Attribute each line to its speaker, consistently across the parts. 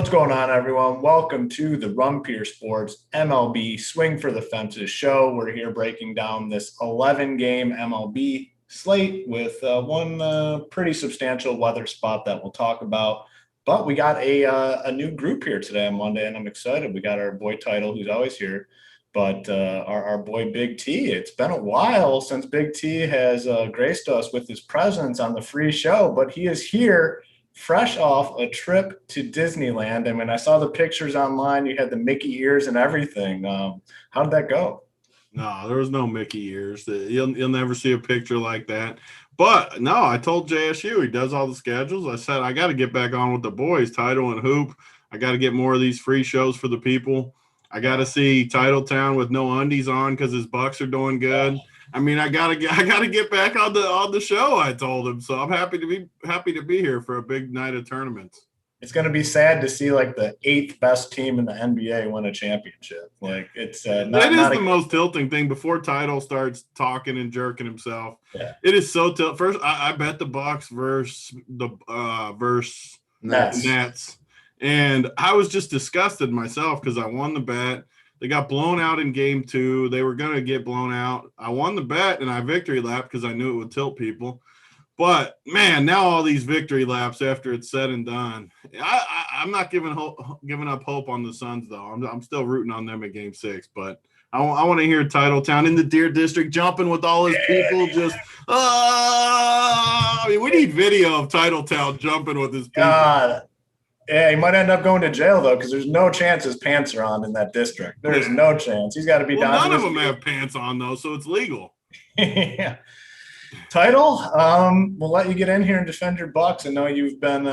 Speaker 1: What's going on, everyone? Welcome to the Run Peer Sports MLB Swing for the Fences show. We're here breaking down this 11-game MLB slate with one pretty substantial weather spot that we'll talk about. But we got a new group here today on Monday, and I'm excited. We got our boy Title, who's always here, but our boy Big T. It's been a while since Big T has graced us with his presence on the free show, but he is here fresh off a trip to Disneyland. I mean, I saw the pictures online. You had the Mickey ears and everything. How did that go?
Speaker 2: No, there was no Mickey ears. You'll never see a picture like that. But no, I told JSU, he does all the schedules. I said, I got to get back on with the boys, Title and Hoop. I got to get more of these free shows for the people. I got to see Titletown with no undies on because his Bucks are doing good. I mean, I gotta get back on the show. I told him, so I'm happy to be here for a big night of tournaments.
Speaker 1: It's going to be sad to see like the 8th best team in the NBA win a championship. Like it's
Speaker 2: the most tilting thing before Title starts talking and jerking himself.
Speaker 1: Yeah.
Speaker 2: It is so tilting. First, I bet the Bucks versus the Nets, and I was just disgusted myself because I won the bet. They got blown out in game 2. They were going to get blown out. I won the bet and I victory lapped because I knew it would tilt people. But, man, now all these victory laps after it's said and done. I'm not giving up hope on the Suns, though. I'm still rooting on them at game 6. But I want to hear Titletown in the Deer District jumping with all his people just I mean, we need video of Titletown jumping with his people.
Speaker 1: Yeah, he might end up going to jail, though, because there's no chance his pants are on in that district. There's no chance. He's got to be down.
Speaker 2: None of them have pants on, though, so it's legal.
Speaker 1: Yeah. Title, we'll let you get in here and defend your Bucks. I know you've been,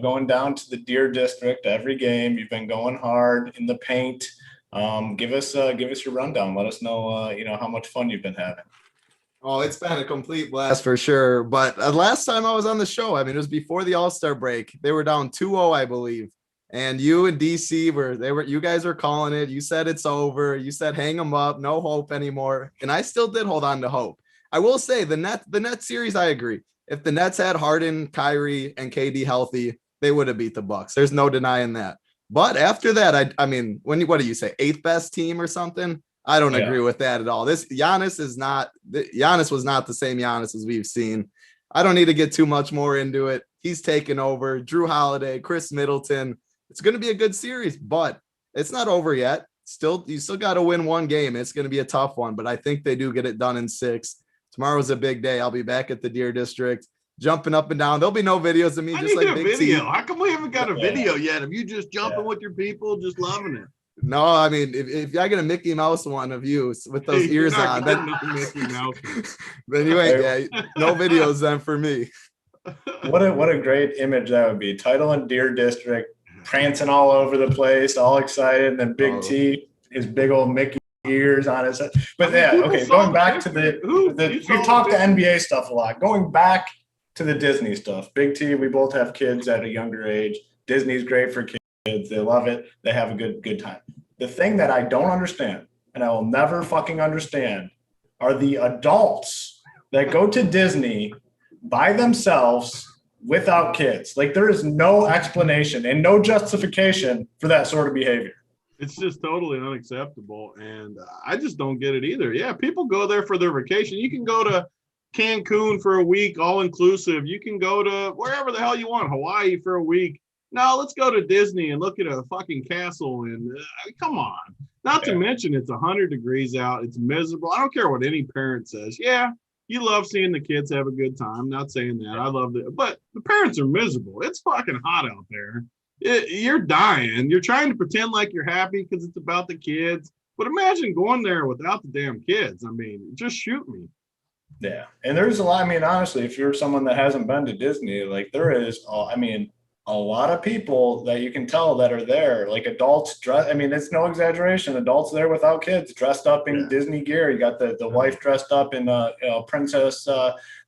Speaker 1: going down to the Deer District every game. You've been going hard in the paint. Give us your rundown. Let us know, how much fun you've been having.
Speaker 3: Oh, it's been a complete blast for sure. But last time I was on the show, I mean, it was before the All-Star break. They were down 2-0, I believe. And you and DC you guys were calling it. You said it's over. You said hang them up, no hope anymore. And I still did hold on to hope. I will say the Nets series, I agree. If the Nets had Harden, Kyrie, and KD healthy, they would have beat the Bucks. There's no denying that. But after that, I mean, what do you say, 8th best team or something? I don't agree with that at all. Giannis was not the same Giannis as we've seen. I don't need to get too much more into it. He's taken over. Drew Holiday, Chris Middleton. It's going to be a good series, but it's not over yet. You still got to win one game. It's going to be a tough one, but I think they do get it done in 6. Tomorrow's a big day. I'll be back at the Deer District, jumping up and down. There'll be no videos of me just like Big T.
Speaker 2: How come we haven't got a video yet of you just jumping with your people, just loving it?
Speaker 3: No, I mean, if I get a Mickey Mouse one of you with those ears on, then you ain't. Yeah, no videos then for me.
Speaker 1: What a great image that would be. Title and Deer District prancing all over the place, all excited, and then Big T, his big old Mickey ears on his head. But going back to we've talked to NBA stuff a lot. Going back to the Disney stuff. Big T, we both have kids at a younger age. Disney's great for kids. They love it. They have a good time. The thing that I don't understand, and I will never fucking understand, are the adults that go to Disney by themselves without kids. Like, there is no explanation and no justification for that sort of behavior.
Speaker 2: It's just totally unacceptable, and I just don't get it either. Yeah, people go there for their vacation. You can go to Cancun for a week, all-inclusive. You can go to wherever the hell you want, Hawaii for a week. No, let's go to Disney and look at a fucking castle and come on. Not to mention it's 100 degrees out. It's miserable. I don't care what any parent says. Yeah, you love seeing the kids have a good time. Not saying that. I love it. But the parents are miserable. It's fucking hot out there. You're dying. You're trying to pretend like you're happy because it's about the kids. But imagine going there without the damn kids. I mean, just shoot me.
Speaker 1: Yeah. And there's a lot. I mean, honestly, if you're someone that hasn't been to Disney, like there is, a lot of people that you can tell that are there, like adults dress. I mean, it's no exaggeration. Adults there without kids, dressed up in Disney gear. You got the wife dressed up in princess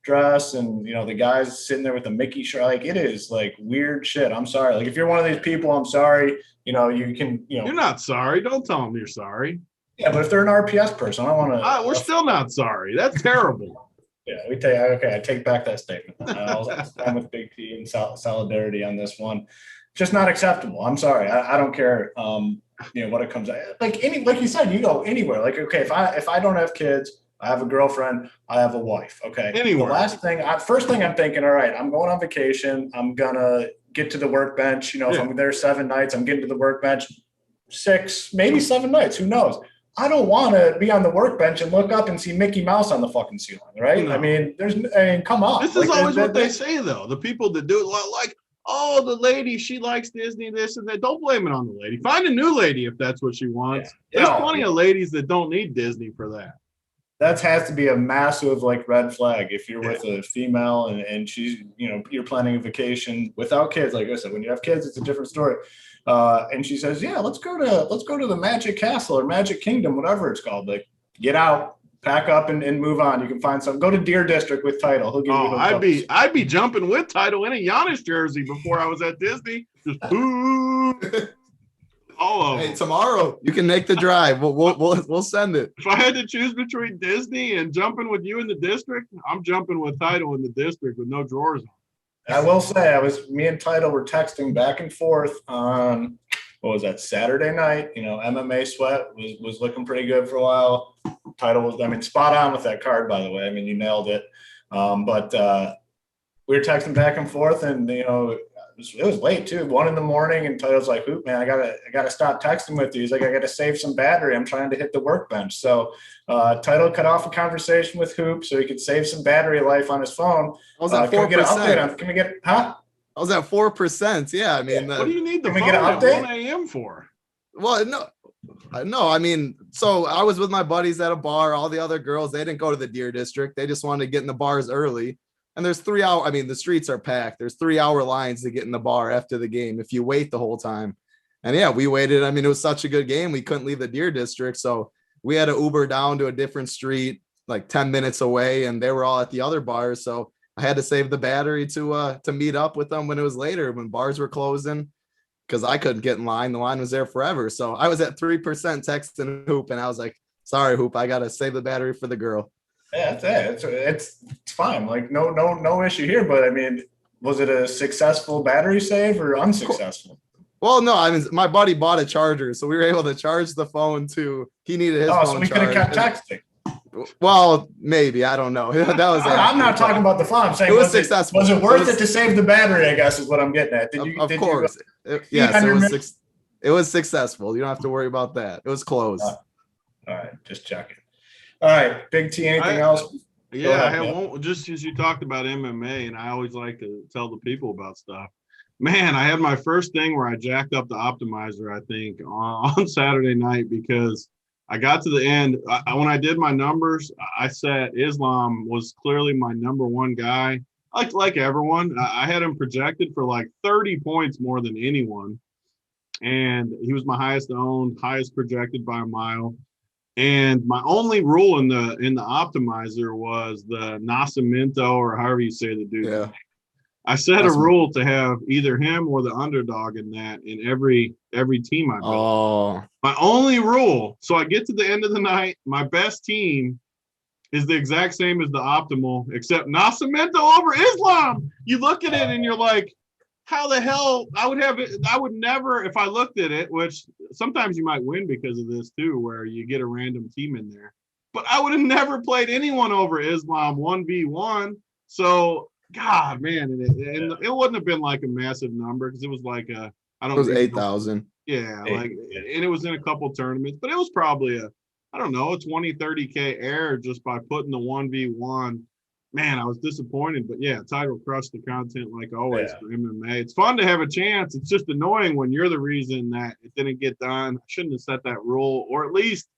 Speaker 1: dress, and the guys sitting there with a Mickey shirt. Like, it is like weird shit. I'm sorry. Like, if you're one of these people, I'm sorry. You can.
Speaker 2: You're not sorry. Don't tell them you're sorry.
Speaker 1: Yeah, but if they're an RPS person, I don't want to.
Speaker 2: We're still not sorry. That's terrible.
Speaker 1: Yeah, I take back that statement. I'm with Big T and solidarity on this one. just not acceptable. I'm sorry. I don't care. What it comes out like like you said, you go anywhere. Like, okay, if I don't have kids, I have a girlfriend, I have a wife. Okay.
Speaker 2: Anywhere.
Speaker 1: The first thing I'm thinking, all right, I'm going on vacation. I'm gonna get to the workbench. If I'm there 7 nights, I'm getting to the workbench 6, maybe 7 nights. Who knows? I don't want to be on the workbench and look up and see Mickey Mouse on the fucking ceiling, right?
Speaker 2: No.
Speaker 1: I mean, come on.
Speaker 2: This is always what they say, though. The people that do it, like, oh, the lady, she likes Disney, this and that. Don't blame it on the lady. Find a new lady if that's what she wants.
Speaker 1: Yeah.
Speaker 2: There's plenty of ladies that don't need Disney for that.
Speaker 1: That has to be a massive red flag if you're with a female and she's, you're planning a vacation without kids. Like I said, when you have kids, it's a different story. And she says, yeah, let's go to the Magic Castle or Magic Kingdom, whatever it's called. Like, get out, pack up and move on. You can find some. Go to Deer District with Title. He'll give you
Speaker 2: I'd be jumping with Title in a Giannis jersey before I was at Disney. Just all of them.
Speaker 3: Hey, tomorrow you can make the drive. We'll send it.
Speaker 2: If I had to choose between Disney and jumping with you in the district, I'm jumping with Title in the district with no drawers on.
Speaker 1: I will say, me and Title were texting back and forth on, what was that, Saturday night? MMA Sweat was looking pretty good for a while. Title was, spot on with that card, by the way. You nailed it. But we were texting back and forth, and it was late too, 1 a.m, and Title's like, "Hoop, man, I gotta stop texting with you." He's like, "I gotta save some battery. I'm trying to hit the workbench." So Title cut off a conversation with Hoop so he could save some battery life on his phone.
Speaker 3: I was at 4%.
Speaker 1: Can we get I
Speaker 3: was at 4%. Yeah,
Speaker 2: what do you need the phone
Speaker 1: get an
Speaker 2: at
Speaker 1: update?
Speaker 2: 1 a.m. for?
Speaker 3: Well, no. So I was with my buddies at a bar. All the other girls, they didn't go to the Deer District. They just wanted to get in the bars early. And there's 3 hour. The streets are packed. There's 3 hour lines to get in the bar after the game if you wait the whole time. And yeah, we waited. It was such a good game. We couldn't leave the Deer District. So we had to Uber down to a different street, like 10 minutes away. And they were all at the other bars. So I had to save the battery to meet up with them when it was later, when bars were closing, because I couldn't get in line. The line was there forever. So I was at 3% texting Hoop, and I was like, sorry, Hoop, I got to save the battery for the girl.
Speaker 1: Yeah, that's it. It's fine. Like, no issue here. But was it a successful battery save or unsuccessful?
Speaker 3: Well, no, my buddy bought a charger, so we were able to charge the phone too. He needed his phone
Speaker 1: so we could have kept texting.
Speaker 3: Well, maybe, I don't know. That was.
Speaker 1: I'm not talking about the phone. I'm saying
Speaker 3: it was successful.
Speaker 1: Was it worth it to save the battery? I guess is what I'm getting at.
Speaker 3: Of course, yes, it was successful. You don't have to worry about that. It was close.
Speaker 1: All right, just checking. All right, Big T. Anything else?
Speaker 2: Yeah, I have one. Just as you talked about MMA, and I always like to tell the people about stuff. Man, I had my first thing where I jacked up the optimizer, I think, on Saturday night, because I got to the end. When I did my numbers, I said Islam was clearly my number one guy. Like everyone, I had him projected for like 30 points more than anyone. And he was my highest owned, highest projected by a mile. And my only rule in the optimizer was the Nascimento, or however you say the dude.
Speaker 3: Yeah.
Speaker 2: I set a rule to have either him or the underdog in that in every team I built.
Speaker 3: Oh.
Speaker 2: My only rule. So I get to the end of the night, my best team is the exact same as the optimal, except Nascimento over Islam. You look at it and you're like, how the hell? I would never, if I looked at it, which sometimes you might win because of this too, where you get a random team in there. But I would have never played anyone over Islam 1v1. So, God, man, and it wouldn't have been like a massive number, because it was like it
Speaker 3: was 8,000.
Speaker 2: Yeah, and it was in a couple tournaments, but it was probably a 20, 30K error just by putting the 1v1. Man, I was disappointed, but yeah, Title crushed the content like always for MMA. It's fun to have a chance. It's just annoying when you're the reason that it didn't get done. I shouldn't have set that rule, or at least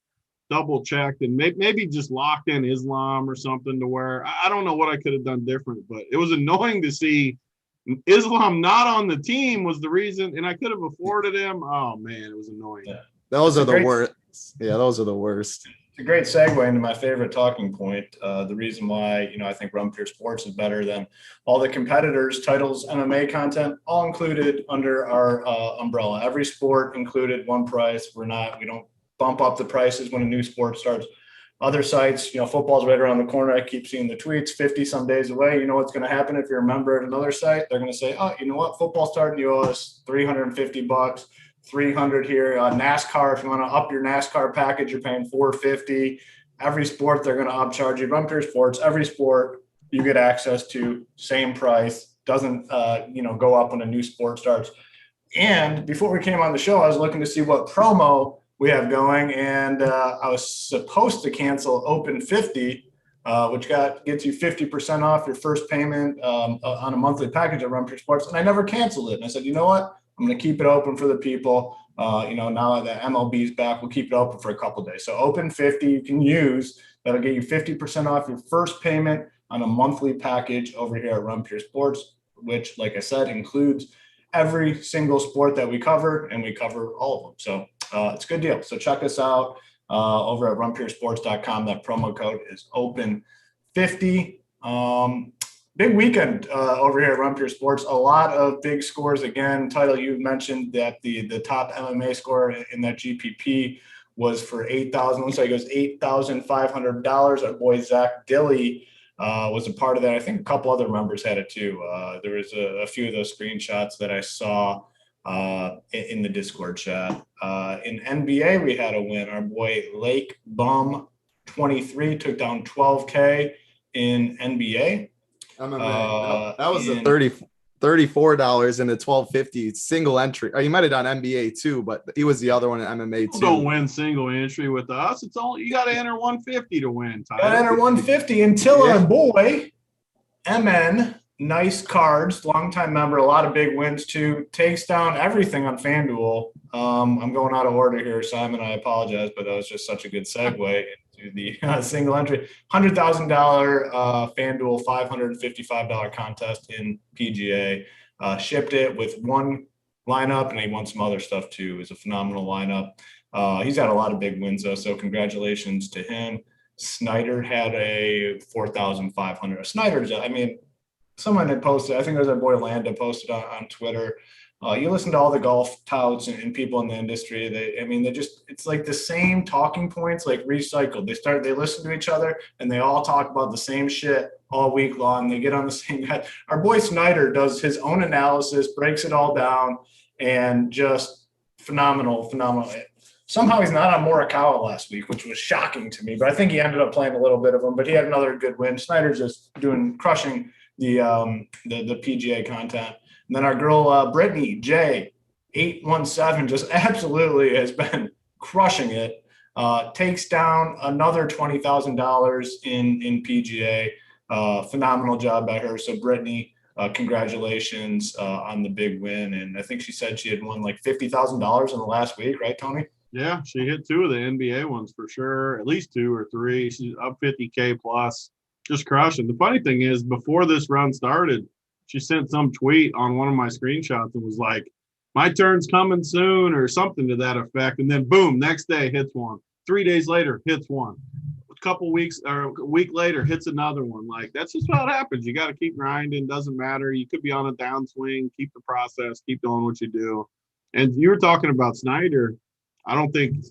Speaker 2: double checked and maybe just locked in Islam or something, to where I don't know what I could have done different, but it was annoying to see Islam not on the team was the reason, and I could have afforded him. Oh man, it was annoying.
Speaker 1: Yeah.
Speaker 3: Those are the worst. Yeah, those are the worst.
Speaker 1: It's a great segue into my favorite talking point. The reason why, I think Run Pure Sports is better than all the competitors, Titles, MMA content, all included under our umbrella. Every sport included, one price. We don't bump up the prices when a new sport starts. other sites, football's right around the corner. I keep seeing the tweets, 50 some days away. You know what's going to happen if you're a member at another site? They're going to say, oh, you know what? Football's starting. You owe us $350, 300 here. NASCAR, if you want to up your NASCAR package, you're paying $450. Every sport, they're going to upcharge you. Run Pure Sports, every sport you get access to, same price. Doesn't, go up when a new sport starts. And before we came on the show, I was looking to see what promo we have going, and I was supposed to cancel Open 50, which gets you 50% off your first payment on a monthly package at Run Pure Sports, and I never canceled it. And I said, you know what? I'm going to keep it open for the people. Now that MLB is back, we'll keep it open for a couple days. So Open 50 you can use. That'll get you 50% off your first payment on a monthly package over here at Run Pure Sports, which, like I said, includes every single sport that we cover, and we cover all of them. So it's a good deal. So check us out over at runpuresports.com. That promo code is open50. Big weekend over here at Run Pure Sports. A lot of big scores. Again, Title, you mentioned that the top MMA score in that GPP was for $8,000. Looks like it was $8,500. Our boy Zach Dilly was a part of that. I think a couple other members had it too. There was a few of those screenshots that I saw in the Discord chat. In NBA, we had a win. Our boy Lake Bum 23 took down 12K in NBA.
Speaker 3: MMA. That was a $34 and a $12.50 single entry. Or you might have done NBA too, but he was the other one in MMA too.
Speaker 2: Don't win single entry with us. It's only you got to enter 150 to win.
Speaker 1: Got to enter 150 until our boy MN. Nice cards, longtime member, a lot of big wins too. Takes down everything on FanDuel. I'm going out of order here, Simon. I apologize, but that was just such a good segue into the single entry. $100,000 FanDuel $555 contest in PGA. Shipped it with one lineup, and he won some other stuff too. It was a phenomenal lineup. He's had a lot of big wins though, so congratulations to him. Snyder had a 4,500. Snyder's, someone had posted, I think it was our boy Landa posted on Twitter. You listen to all the golf touts and people in the industry. It's like the same talking points, like recycled. They listen to each other and they all talk about the same shit all week long. They get on the same head. Our boy Snyder does his own analysis, breaks it all down, and just phenomenal. Somehow he's not on Morikawa last week, which was shocking to me, but I think he ended up playing a little bit of them, but he had another good win. Snyder's just crushing the PGA content. And then our girl Brittany J 817 just absolutely has been crushing it. Takes down another $20,000 in PGA. Phenomenal job by her. So Brittany, congratulations on the big win. And I think she said she had won like $50,000 in the last week, right, Tony?
Speaker 2: Yeah, she hit two of the NBA ones for sure, at least two or three. She's up 50K plus. Just crushing. The funny thing is, before this run started, she sent some tweet on one of my screenshots and was like, my turn's coming soon or something to that effect. And then boom, next day hits one. 3 days later, hits one. A couple weeks or a week later, hits another one. Like, that's just how it happens. You got to keep grinding. Doesn't matter. You could be on a downswing. Keep the process. Keep doing what you do. And you were talking about Snyder. I don't think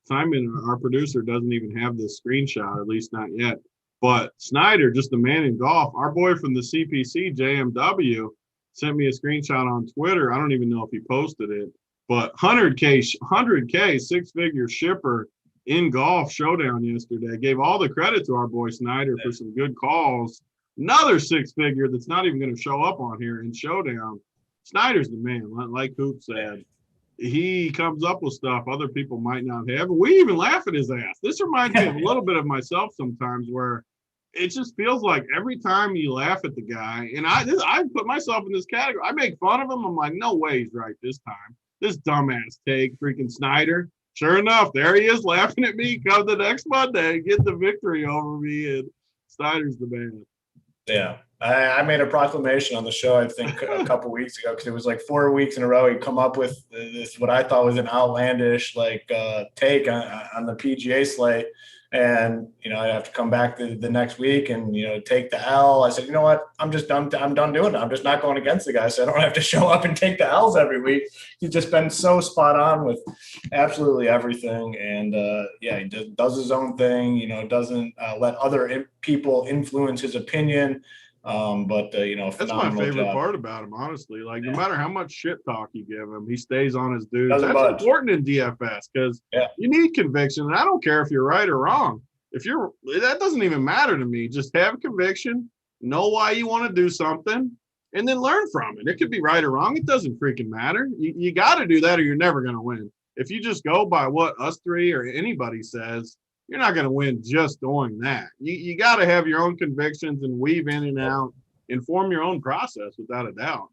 Speaker 2: Simon, our producer, doesn't even have this screenshot, at least not yet. But Snyder, just the man in golf, our boy from the CPC, JMW, sent me a screenshot on Twitter. I don't even know if he posted it, but 100K, six-figure shipper in golf Showdown yesterday. Gave all the credit to our boy Snyder for some good calls. Another six-figure that's not even going to show up on here in Showdown. Snyder's the man, like Hoop said. He comes up with stuff other people might not have. We even laugh at his ass. This reminds me of a little bit of myself sometimes, where it just feels like every time you laugh at the guy, and I put myself in this category. I make fun of him. I'm like, no way he's right this time. This dumbass take, freaking Snyder. Sure enough, there he is laughing at me. Come the next Monday, get the victory over me, and Snyder's the man.
Speaker 1: Yeah. I made a proclamation on the show, I think, a couple weeks ago, because it was like 4 weeks in a row. He'd come up with this, what I thought was an outlandish take on the PGA slate. And, I have to come back the next week and, take the L. I said, you know what? I'm done doing it. I'm just not going against the guy. So I don't have to show up and take the L's every week. He's just been so spot on with absolutely everything. And he does his own thing, doesn't let other people influence his opinion.
Speaker 2: That's my favorite part about him, honestly. Like, no matter how much shit talk you give him, he stays on his dudes. That's important in DFS because you need conviction. And I don't care if you're right or wrong. That doesn't even matter to me. Just have conviction, know why you want to do something, and then learn from it. It could be right or wrong. It doesn't freaking matter. You got to do that or you're never going to win. If you just go by what us three or anybody says, you're not going to win just doing that. You got to have your own convictions and weave in and out, inform your own process without a doubt.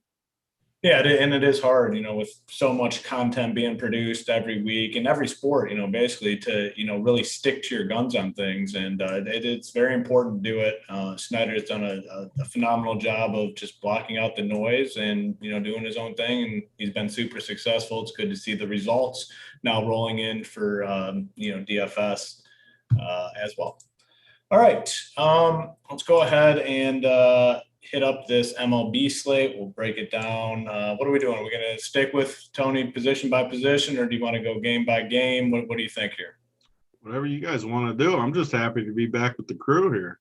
Speaker 1: Yeah, and it is hard, with so much content being produced every week in every sport, basically to, really stick to your guns on things. And it's very important to do it. Snyder's done a phenomenal job of just blocking out the noise and, doing his own thing. And he's been super successful. It's good to see the results now rolling in for, DFS as well. All right, let's go ahead and hit up this MLB slate. We'll break it down. What are we doing? Are we going to stick with Tony position by position, or do you want to go game by game? What do you think here?
Speaker 2: Whatever you guys want to do. I'm just happy to be back with the crew here.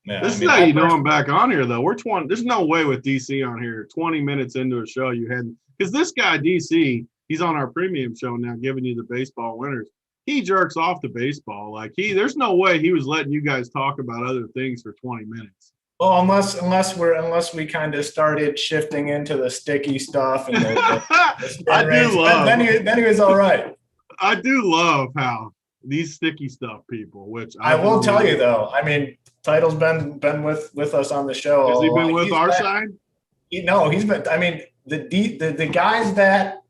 Speaker 1: Yeah,
Speaker 2: this is how you know I'm back on here, though. There's no way with DC on here, 20 minutes into a show you had, because this guy, DC, he's on our premium show now, giving you the baseball winners. He jerks off the baseball. Like there's no way he was letting you guys talk about other things for 20 minutes.
Speaker 1: Well, unless we kind of started shifting into the sticky stuff and the
Speaker 2: I do love.
Speaker 1: Then he was all right.
Speaker 2: I do love how these sticky stuff people, which
Speaker 1: I will tell you though. I mean, Title's been with us on the show.
Speaker 2: Has he been with our side?
Speaker 1: He's been. I mean, the guys that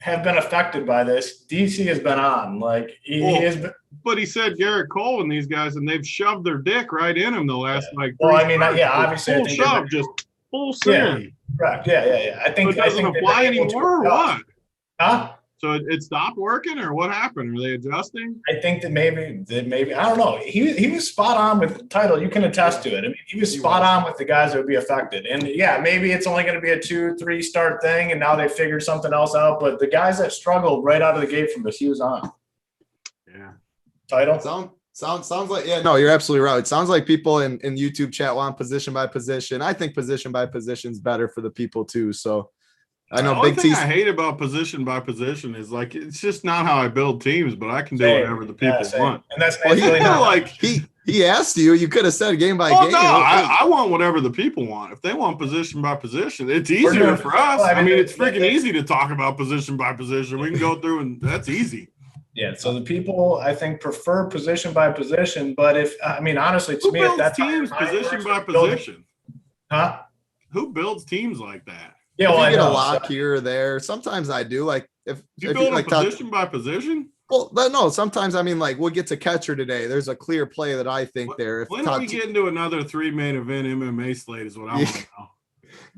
Speaker 1: have been affected by this, DC has been on. Like he has been.
Speaker 2: But he said Garrett Cole and these guys, and they've shoved their dick right in him the last
Speaker 1: obviously,
Speaker 2: full shove, just full send.
Speaker 1: Yeah, correct. Yeah. I think
Speaker 2: it doesn't apply anymore, or what?
Speaker 1: Huh?
Speaker 2: So it stopped working, or what happened? Are they adjusting?
Speaker 1: I think that maybe I don't know. He was spot on with Title. You can attest to it. I mean, he was spot on with the guys that would be affected. And maybe it's only going to be a 2-3 start thing, and now they figured something else out. But the guys that struggled right out of the gate from this, he was on.
Speaker 2: Yeah.
Speaker 3: Title sounds like no, you're absolutely right. It sounds like people in YouTube chat want position by position. I think position by position is better for the people too. So I know
Speaker 2: Big T. I hate about position by position is like it's just not how I build teams, but I can do whatever the people want.
Speaker 1: And that's really not
Speaker 2: like
Speaker 3: he asked you. You could have said game by game.
Speaker 2: No, I want whatever the people want. If they want position by position, it's easier for us. I mean, it's freaking easy to talk about position by position. We can go through and that's easy.
Speaker 1: Yeah, so the people I think prefer position by position, but honestly, to me,
Speaker 2: if that's teams position by position,
Speaker 1: huh?
Speaker 2: Who builds teams like that?
Speaker 3: Yeah, well, you get a lock here or there. Sometimes I do. Like if
Speaker 2: you build like position by position.
Speaker 3: Well, no. Sometimes we'll get to catcher today. There's a clear play that I think there.
Speaker 2: When do we get into another 3 main event MMA slate? Is what I want to know.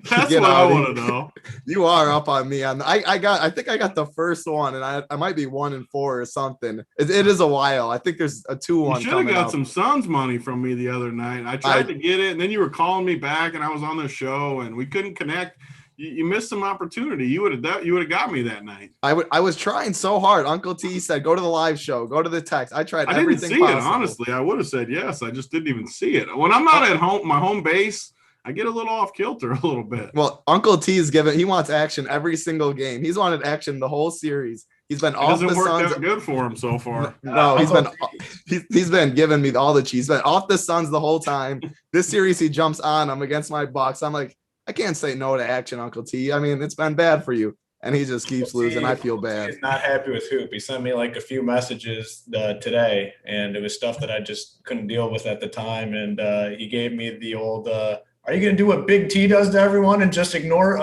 Speaker 2: That's what I want to know.
Speaker 3: You are up on me on. I think I got the first one, and I might be 1-4 or something. It is a while. I think there's a 2-1.
Speaker 2: You should have got some Suns money from me the other night. I tried to get it, and then you were calling me back, and I was on the show, and we couldn't connect. You missed some opportunity. You would have got me that night.
Speaker 3: I was trying so hard. Uncle T said, "Go to the live show. Go to the text." I tried everything.
Speaker 2: I didn't see it honestly. I would have said yes. I just didn't even see it. When I'm not at home, my home base, I get a little off kilter a little bit.
Speaker 3: Well, Uncle T is he wants action every single game. He's wanted action the whole series. He's been off the Suns. It doesn't work
Speaker 2: that good for him so far.
Speaker 3: No, he's been giving me all the cheese. He's been off the Suns the whole time. This series he jumps on. I'm against my Bucks. I'm like, I can't say no to action, Uncle T. I mean, it's been bad for you. And he just keeps losing. I feel bad.
Speaker 1: He's not happy with Hoop. He sent me like a few messages today, and it was stuff that I just couldn't deal with at the time. And he gave me the old, are you going to do what Big T does to everyone and just ignore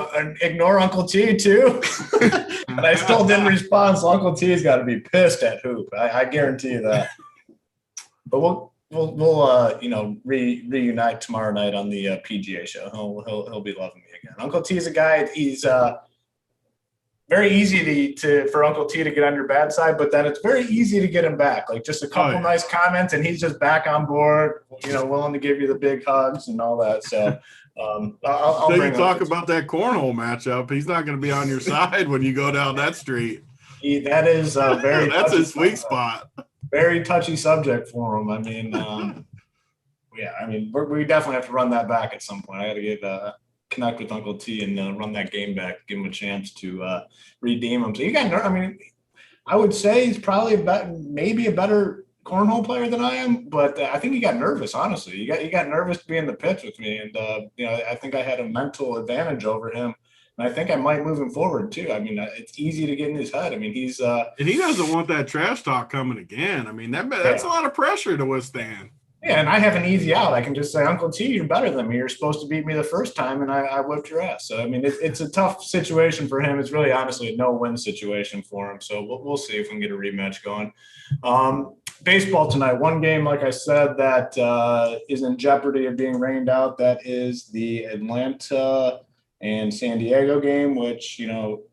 Speaker 1: Uncle T too? And I still didn't respond. So Uncle T's got to be pissed at Hoop. I guarantee you that. But we'll reunite tomorrow night on the PGA show. He'll be loving me again. Uncle T is a guy. very easy for Uncle T to get on your bad side, but then it's very easy to get him back. Like just a couple nice comments, and he's just back on board. Willing to give you the big hugs and all that. So I'll
Speaker 2: so
Speaker 1: bring
Speaker 2: you talk about that cornhole matchup. He's not going to be on your side when you go down that street.
Speaker 1: That is very.
Speaker 2: That's his sweet spot.
Speaker 1: Very touchy subject for him. I mean, yeah. I mean, we definitely have to run that back at some point. I got to connect with Uncle T and run that game back, give him a chance to redeem him. So you got, I mean, I would say he's probably maybe a better cornhole player than I am, but I think he got nervous. Honestly, he got nervous to be in the pitch with me, and I think I had a mental advantage over him, and I think I might move him forward too. I mean, it's easy to get in his head. I mean, he's and
Speaker 2: he doesn't want that trash talk coming again. I mean, that's a lot of pressure to withstand.
Speaker 1: Yeah, and I have an easy out. I can just say, Uncle T, you're better than me. You're supposed to beat me the first time, and I whipped your ass. So, I mean, it's a tough situation for him. It's really, honestly, a no-win situation for him. So we'll see if we can get a rematch going. Baseball tonight, one game, like I said, that is in jeopardy of being rained out. That is the Atlanta and San Diego game, which,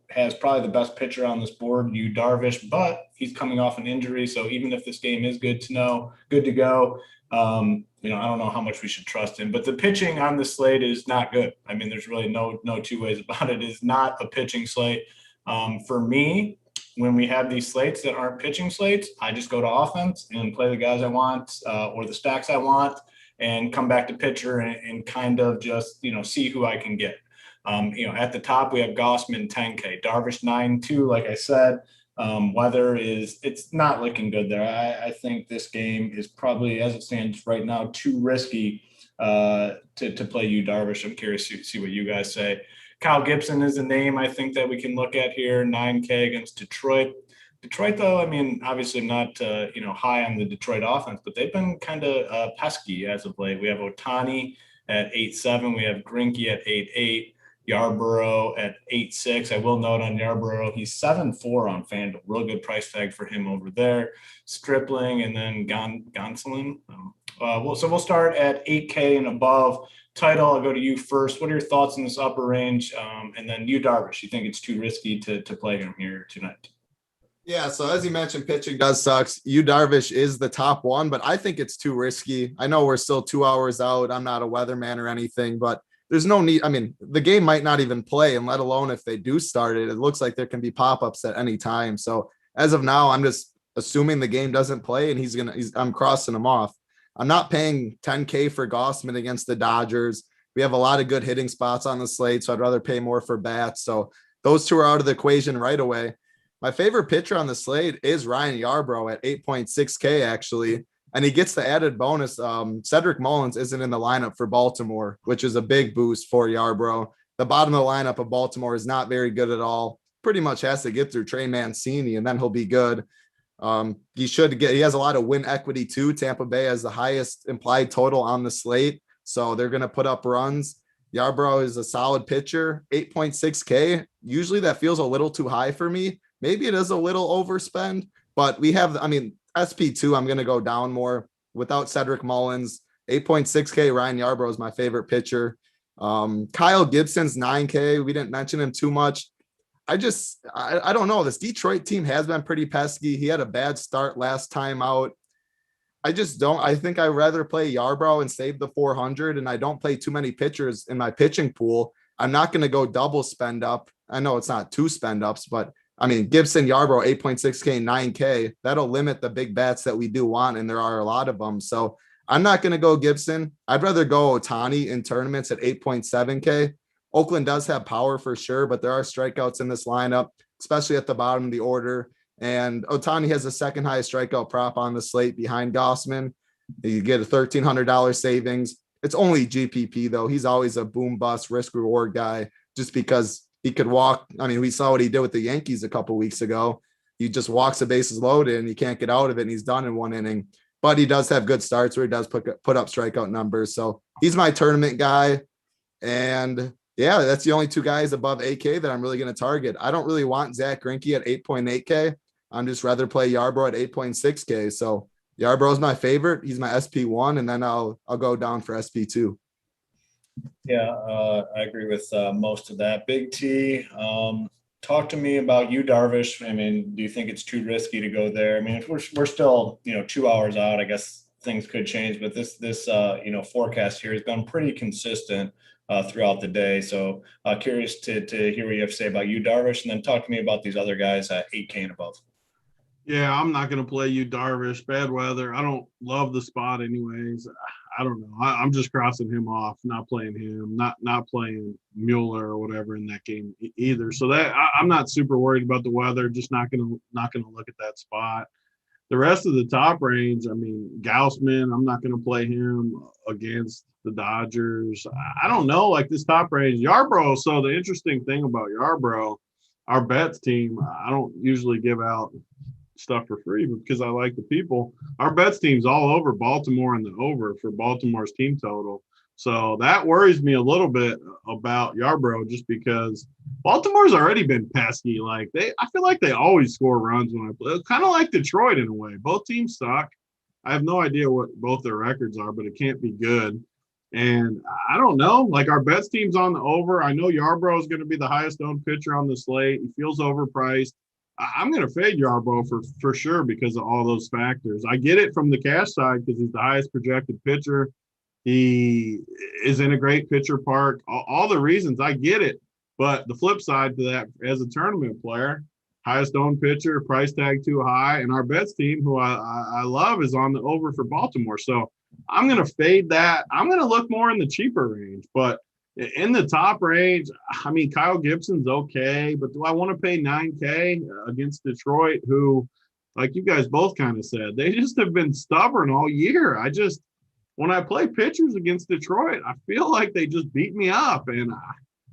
Speaker 1: has probably the best pitcher on this board, Yu Darvish, but he's coming off an injury. So even if this game is good to go, I don't know how much we should trust him, but the pitching on the slate is not good. I mean, there's really no two ways about it. It's not a pitching slate. For me, when we have these slates that aren't pitching slates, I just go to offense and play the guys I want or the stacks I want and come back to pitcher and kind of just, see who I can get. At the top, we have Gossman 10K, Darvish 9-2, like I said. Weather it's not looking good there. I think this game is probably, as it stands right now, too risky to play Yu Darvish. I'm curious to see what you guys say. Kyle Gibson is a name I think that we can look at here, 9K against Detroit. Detroit, though, I mean, obviously not high on the Detroit offense, but they've been kind of pesky as of late. We have Ohtani at 8.7. We have Greinke at 8.8. Yarborough at 8.6. I will note on Yarborough, he's 7.4 on FanDuel. Real good price tag for him over there. Stripling and then Gonsolin. So we'll start at 8K and above. Title, I'll go to you first. What are your thoughts on this upper range? And then Yu Darvish, you think it's too risky to play him here tonight?
Speaker 3: Yeah, so as you mentioned, pitching does suck. Yu Darvish is the top one, but I think it's too risky. I know we're still 2 hours out. I'm not a weatherman or anything, but there's no need. I mean, the game might not even play, and let alone if they do start it, it looks like there can be pop-ups at any time. So as of now, I'm just assuming the game doesn't play and I'm crossing him off. I'm not paying 10K for Gossman against the Dodgers. We have a lot of good hitting spots on the slate, so I'd rather pay more for bats. So those two are out of the equation right away. My favorite pitcher on the slate is Ryan Yarbrough at 8.6K, actually. And he gets the added bonus. Cedric Mullins isn't in the lineup for Baltimore, which is a big boost for Yarbrough. The bottom of the lineup of Baltimore is not very good at all. Pretty much has to get through Trey Mancini, and then he'll be good. He has a lot of win equity too. Tampa Bay has the highest implied total on the slate, so they're going to put up runs. Yarbrough is a solid pitcher, 8.6K. Usually that feels a little too high for me. Maybe it is a little overspend, but SP2, I'm going to go down more without Cedric Mullins. 8.6K, Ryan Yarbrough is my favorite pitcher. Kyle Gibson's 9K. We didn't mention him too much. I don't know. This Detroit team has been pretty pesky. He had a bad start last time out. I think I'd rather play Yarbrough and save the 400, and I don't play too many pitchers in my pitching pool. I'm not going to go double spend up. I know it's not two spend ups, but I mean, Gibson, Yarbrough, 8.6K, 9K, that'll limit the big bats that we do want, and there are a lot of them. So I'm not going to go Gibson. I'd rather go Ohtani in tournaments at 8.7K. Oakland does have power for sure, but there are strikeouts in this lineup, especially at the bottom of the order. And Ohtani has the second highest strikeout prop on the slate behind Gossman. You get a $1,300 savings. It's only GPP, though. He's always a boom bust risk reward guy just because he could walk. I mean, we saw what he did with the Yankees a couple weeks ago. He just walks the bases loaded and he can't get out of it, and he's done in one inning. But he does have good starts where he does put up strikeout numbers. So he's my tournament guy. And yeah, that's the only two guys above 8K that I'm really going to target. I don't really want Zach Greinke at 8.8K. I'm just rather play Yarbrough at 8.6K. So Yarbrough is my favorite. He's my SP1, and then I'll go down for SP2.
Speaker 1: Yeah, I agree with most of that. Big T, talk to me about you, Darvish. I mean, do you think it's too risky to go there? I mean, if we're still, 2 hours out, I guess things could change, but this forecast here has been pretty consistent throughout the day. So curious to hear what you have to say about you, Darvish, and then talk to me about these other guys at 8K and above.
Speaker 2: Yeah, I'm not going to play you, Darvish. Bad weather. I don't love the spot anyways. I don't know. I'm just crossing him off, not playing him, not playing Mueller or whatever in that game either. So that I'm not super worried about the weather. Just not going to look at that spot. The rest of the top range, I mean, Gaussman, I'm not going to play him against the Dodgers. I don't know, like this top range. Yarbrough, so the interesting thing about Yarbrough, our bets team, I don't usually give out stuff for free because I like the people. Our bets team's all over Baltimore and the over for Baltimore's team total. So that worries me a little bit about Yarbrough just because Baltimore's already been pesky. Like I feel like they always score runs when I play. It's kind of like Detroit in a way. Both teams suck. I have no idea what both their records are, but it can't be good. And I don't know. Like our bets team's on the over. I know Yarbrough is going to be the highest owned pitcher on the slate. He feels overpriced. I'm going to fade Yarbrough for sure because of all those factors. I get it from the cash side because he's the highest projected pitcher. He is in a great pitcher park. All the reasons, I get it. But the flip side to that, as a tournament player, highest owned pitcher, price tag too high, and our bets team, who I love, is on the over for Baltimore. So I'm going to fade that. I'm going to look more in the cheaper range. But in the top range, I mean, Kyle Gibson's okay, but do I want to pay $9K against Detroit, who, like you guys both kind of said, they just have been stubborn all year. When I play pitchers against Detroit, I feel like they just beat me up, and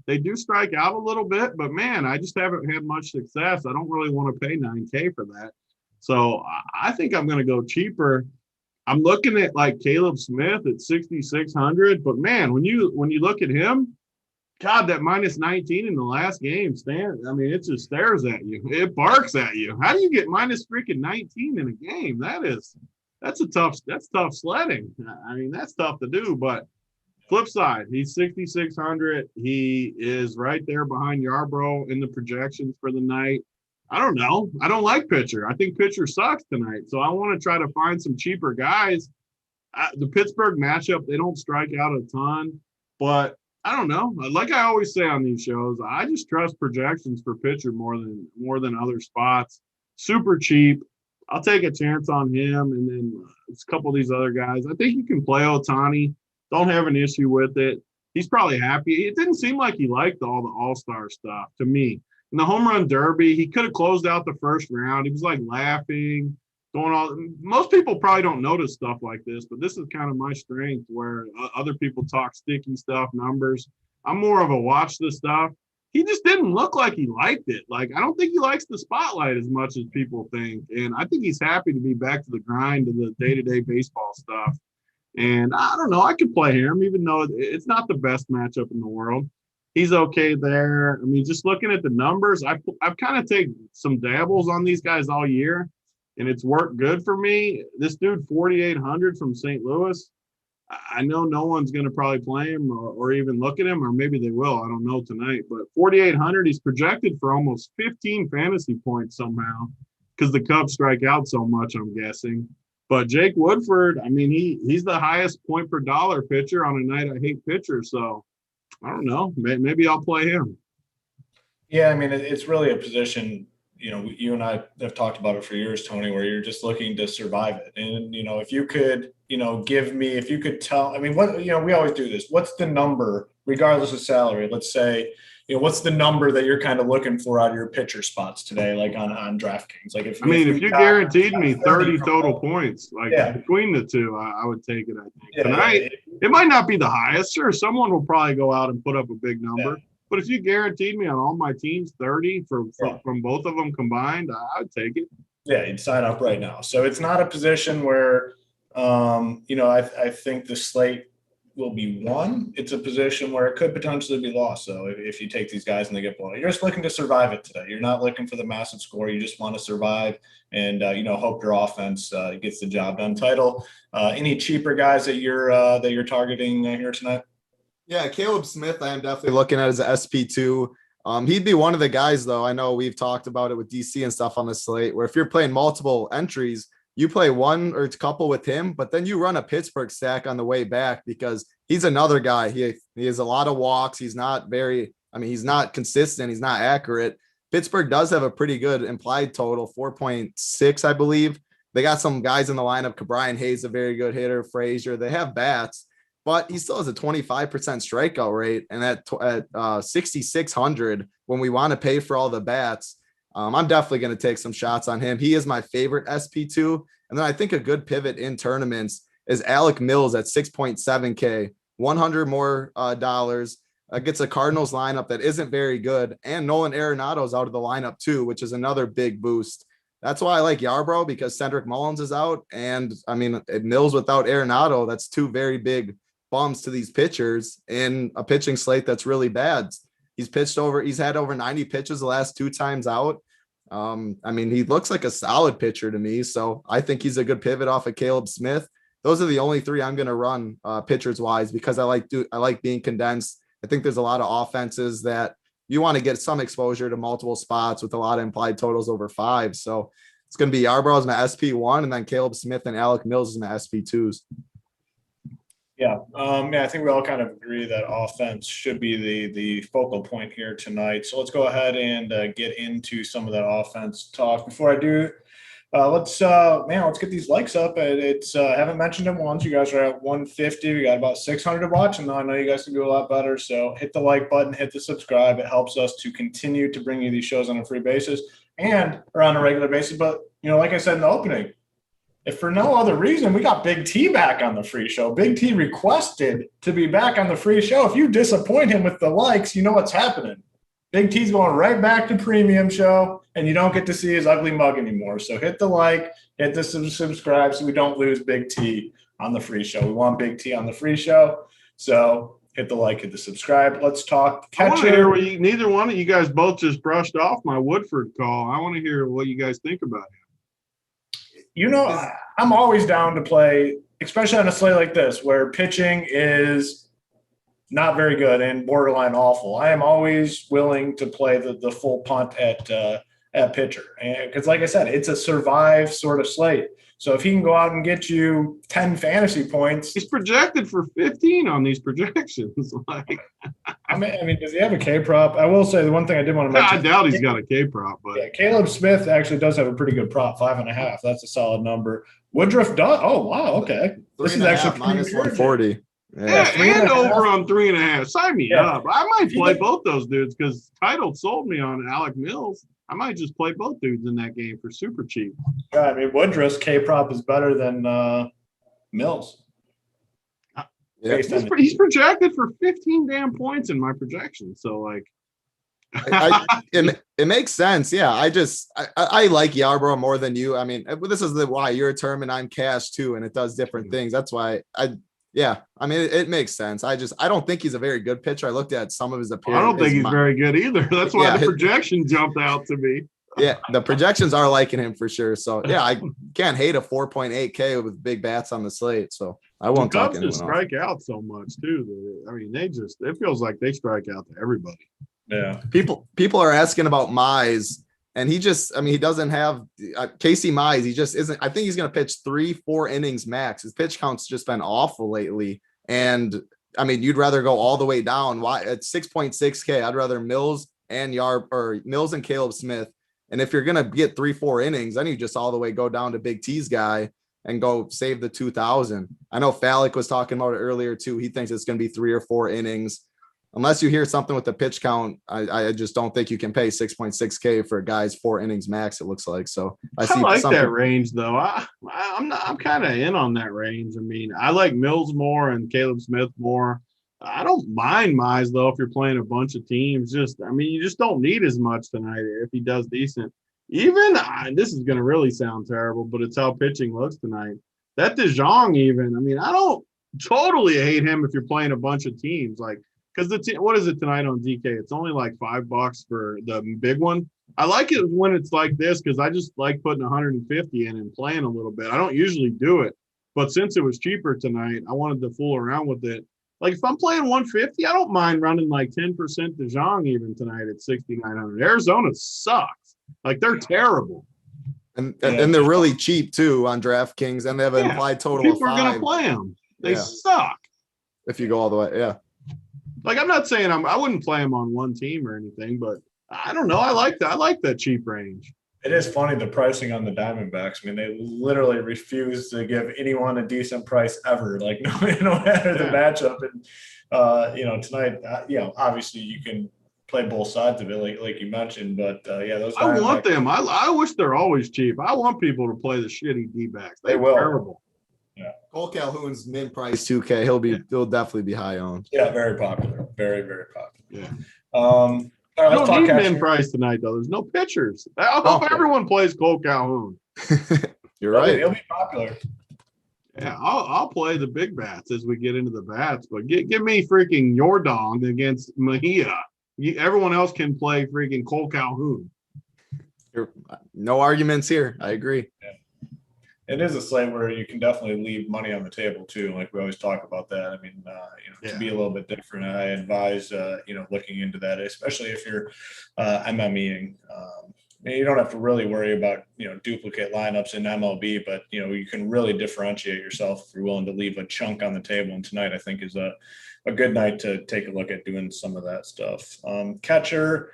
Speaker 2: they do strike out a little bit, but man, I just haven't had much success. I don't really want to pay $9K for that. So I think I'm going to go cheaper. I'm looking at like Caleb Smith at 6,600, but man, when you look at him, God, that minus 19 in the last game, it just stares at you. It barks at you. How do you get minus freaking 19 in a game? That's tough sledding. I mean, that's tough to do, but flip side, he's 6,600. He is right there behind Yarbrough in the projections for the night. I don't know. I don't like pitcher. I think pitcher sucks tonight. So I want to try to find some cheaper guys. The Pittsburgh matchup, they don't strike out a ton, but I don't know. Like I always say on these shows, I just trust projections for pitcher more than other spots. Super cheap. I'll take a chance on him, and then a couple of these other guys. I think you can play Ohtani. Don't have an issue with it. He's probably happy. It didn't seem like he liked all the all-star stuff to me. In the home run derby, he could have closed out the first round. He was like laughing, going all. Most people probably don't notice stuff like this, but this is kind of my strength where other people talk sticky stuff, numbers. I'm more of a watch this stuff. He just didn't look like he liked it. Like, I don't think he likes the spotlight as much as people think. And I think he's happy to be back to the grind of the day-to-day baseball stuff. And I don't know. I could play him, even though it's not the best matchup in the world. He's okay there. I mean, just looking at the numbers, I've kind of taken some dabbles on these guys all year, and it's worked good for me. This dude, 4,800 from St. Louis, I know no one's going to probably play him or even look at him, or maybe they will. I don't know tonight. But 4,800, he's projected for almost 15 fantasy points somehow because the Cubs strike out so much, I'm guessing. But Jake Woodford, I mean, he's the highest point per dollar pitcher on a night I hate pitcher. So I don't know. Maybe I'll play him.
Speaker 1: Yeah, I mean, it's really a position, you and I have talked about it for years, Tony, where you're just looking to survive it. And, if you could, if you could tell, I mean, we always do this. What's the number, regardless of salary? Let's say, what's the number that you're kind of looking for out of your pitcher spots today, like on DraftKings? Like if
Speaker 2: you guaranteed me 30 total points, like between the two, I would take it. I think tonight it might not be the highest. Sure, someone will probably go out and put up a big number. Yeah. But if you guaranteed me on all my teams 30 from both of them combined, I'd take it.
Speaker 1: Yeah, you'd sign up right now. So it's not a position where, I think the slate will be won. It's a position where it could potentially be lost. So if you take these guys and they get blown, you're just looking to survive it today. You're not looking for the massive score. You just want to survive and, hope your offense gets the job done. Title, any cheaper guys that you're targeting here tonight?
Speaker 3: Yeah, Caleb Smith, I am definitely looking at as a SP2. He'd be one of the guys, though. I know we've talked about it with DC and stuff on the slate, where if you're playing multiple entries, you play one or a couple with him, but then you run a Pittsburgh stack on the way back because he's another guy. He has a lot of walks. He's not he's not consistent. He's not accurate. Pittsburgh does have a pretty good implied total, 4.6, I believe. They got some guys in the lineup. Brian Hayes, a very good hitter. Frazier, they have bats, but he still has a 25% strikeout rate. And at 6,600, when we want to pay for all the bats, I'm definitely going to take some shots on him. He is my favorite SP2. And then I think a good pivot in tournaments is Alec Mills at 6.7K, 100 more dollars. Gets a Cardinals lineup that isn't very good. And Nolan Arenado's out of the lineup too, which is another big boost. That's why I like Yarbrough, because Cedric Mullins is out. And I mean, Mills without Arenado, that's two very big bumps to these pitchers in a pitching slate that's really bad. He's had over 90 pitches the last 2 times out. I mean, he looks like a solid pitcher to me. So I think he's a good pivot off of Caleb Smith. Those are the only 3 I'm going to run pitchers wise, because I like being condensed. I think there's a lot of offenses that you want to get some exposure to multiple spots with a lot of implied totals over 5. So it's going to be Yarbrough as my SP1, and then Caleb Smith and Alec Mills as my SP2s.
Speaker 1: Yeah. I think we all kind of agree that offense should be the focal point here tonight. So let's go ahead and get into some of that offense talk. Before I do, let's get these likes up. It's haven't mentioned them once. You guys are at 150. We got about 600 to watch, and I know you guys can do a lot better. So hit the like button, hit the subscribe. It helps us to continue to bring you these shows on a free basis or on a regular basis. But like I said in the opening, if for no other reason, we got Big T back on the free show. Big T requested to be back on the free show. If you disappoint him with the likes, you know what's happening. Big T's going right back to premium show, and you don't get to see his ugly mug anymore. So hit the like, hit the subscribe so we don't lose Big T on the free show. We want Big T on the free show. So hit the like, hit the subscribe. Let's talk catcher.
Speaker 2: I want to hear what neither one of you guys both just brushed off my Woodford call. I want to hear what you guys think about him.
Speaker 1: I'm always down to play, especially on a slate like this where pitching is not very good and borderline awful. I am always willing to play the full punt at pitcher. Because like I said, it's a survive sort of slate. So if he can go out and get you 10 fantasy points.
Speaker 2: He's projected for 15 on these projections.
Speaker 1: I mean, does he have a K prop? I will say the one thing I did want to mention.
Speaker 2: I doubt he's got a K prop, but
Speaker 1: yeah, Caleb Smith actually does have a pretty good prop, 5.5. That's a solid number. Woodruff does. Oh, wow. Okay. This is actually
Speaker 3: minus 140.
Speaker 2: Yeah, and over on 3.5. Sign me up. I might play both those dudes because Title sold me on Alec Mills. I might just play both dudes in that game for super cheap.
Speaker 1: Yeah, I mean, Woodruff's K prop is better than Mills.
Speaker 3: Yeah.
Speaker 2: He's projected for 15 damn points in my projection. So
Speaker 3: it makes sense. Yeah, I like Yarbrough more than you. I mean, this is why you're a term and I'm cash too, and it does different things. That's why I mean, it makes sense. I don't think he's a very good pitcher. I looked at some of his appearances.
Speaker 2: I don't think he's very good either. That's why the projection jumped out to me.
Speaker 3: Yeah, the projections are liking him for sure. So yeah, I can't hate a 4.8K with big bats on the slate. So I won't talk anyone
Speaker 2: just strike out so much too. I mean, it feels like they strike out to everybody.
Speaker 1: Yeah.
Speaker 3: People are asking about Mize, and he doesn't have Casey Mize. He just isn't. I think he's going to pitch 3-4 innings max. His pitch count's just been awful lately. And I mean, you'd rather go all the way down. Why at 6.6K? I'd rather Mills and Caleb Smith. And if you're going to get 3-4 innings, then you just all the way go down to Big T's guy and go save the 2,000. I know Falik was talking about it earlier too. He thinks it's going to be 3 or 4 innings. Unless you hear something with the pitch count, I just don't think you can pay 6.6K for a guy's 4 innings max. It looks like. So
Speaker 2: I like that range though. I'm kind of in on that range. I mean, I like Mills more and Caleb Smith more. I don't mind Mize though if you're playing a bunch of teams. You just don't need as much tonight if he does decent. Even this is going to really sound terrible, but it's how pitching looks tonight. That DeJong even. I mean, I don't totally hate him if you're playing a bunch of teams because what is it tonight on DK? It's only like $5 for the big one. I like it when it's like this because I just like putting 150 in and playing a little bit. I don't usually do it, but since it was cheaper tonight, I wanted to fool around with it. Like if I'm playing 150, I don't mind running like 10% DeJong even tonight at 6,900. Arizona sucks. Like they're terrible.
Speaker 3: And they're really cheap too on DraftKings, and they have an implied total of 5.
Speaker 2: People are gonna play them. They suck.
Speaker 3: If you go all the way, yeah.
Speaker 2: Like I'm not saying I wouldn't play them on one team or anything, but I don't know. I like that. I like that cheap range.
Speaker 1: It is funny, the pricing on the Diamondbacks. I mean, they literally refuse to give anyone a decent price ever. Like no matter the matchup. And tonight, obviously you can play both sides of it, like you mentioned. But those.
Speaker 2: I want them. I wish they're always cheap. I want people to play the shitty D-backs.
Speaker 1: They will.
Speaker 2: Terrible.
Speaker 3: Yeah. Cole Calhoun's min price 2K. He'll definitely be high owned.
Speaker 1: Yeah, very popular. Very, very popular.
Speaker 2: Yeah.
Speaker 1: All right, let's talk
Speaker 2: need min price tonight though. There's no pitchers. I hope everyone plays Cole Calhoun.
Speaker 3: You're right.
Speaker 1: He'll be popular.
Speaker 2: Yeah, I'll play the big bats as we get into the bats, but give me freaking Jordan against Mejia. Everyone else can play freaking Cole Calhoun.
Speaker 3: No arguments here. I agree.
Speaker 1: Yeah. It is a slate where you can definitely leave money on the table too. Like we always talk about that. I mean, to be a little bit different, I advise, looking into that, especially if you're MMEing. You don't have to really worry about, duplicate lineups in MLB, but, you can really differentiate yourself if you're willing to leave a chunk on the table. And tonight, I think, is a good night to take a look at doing some of that stuff. Catcher,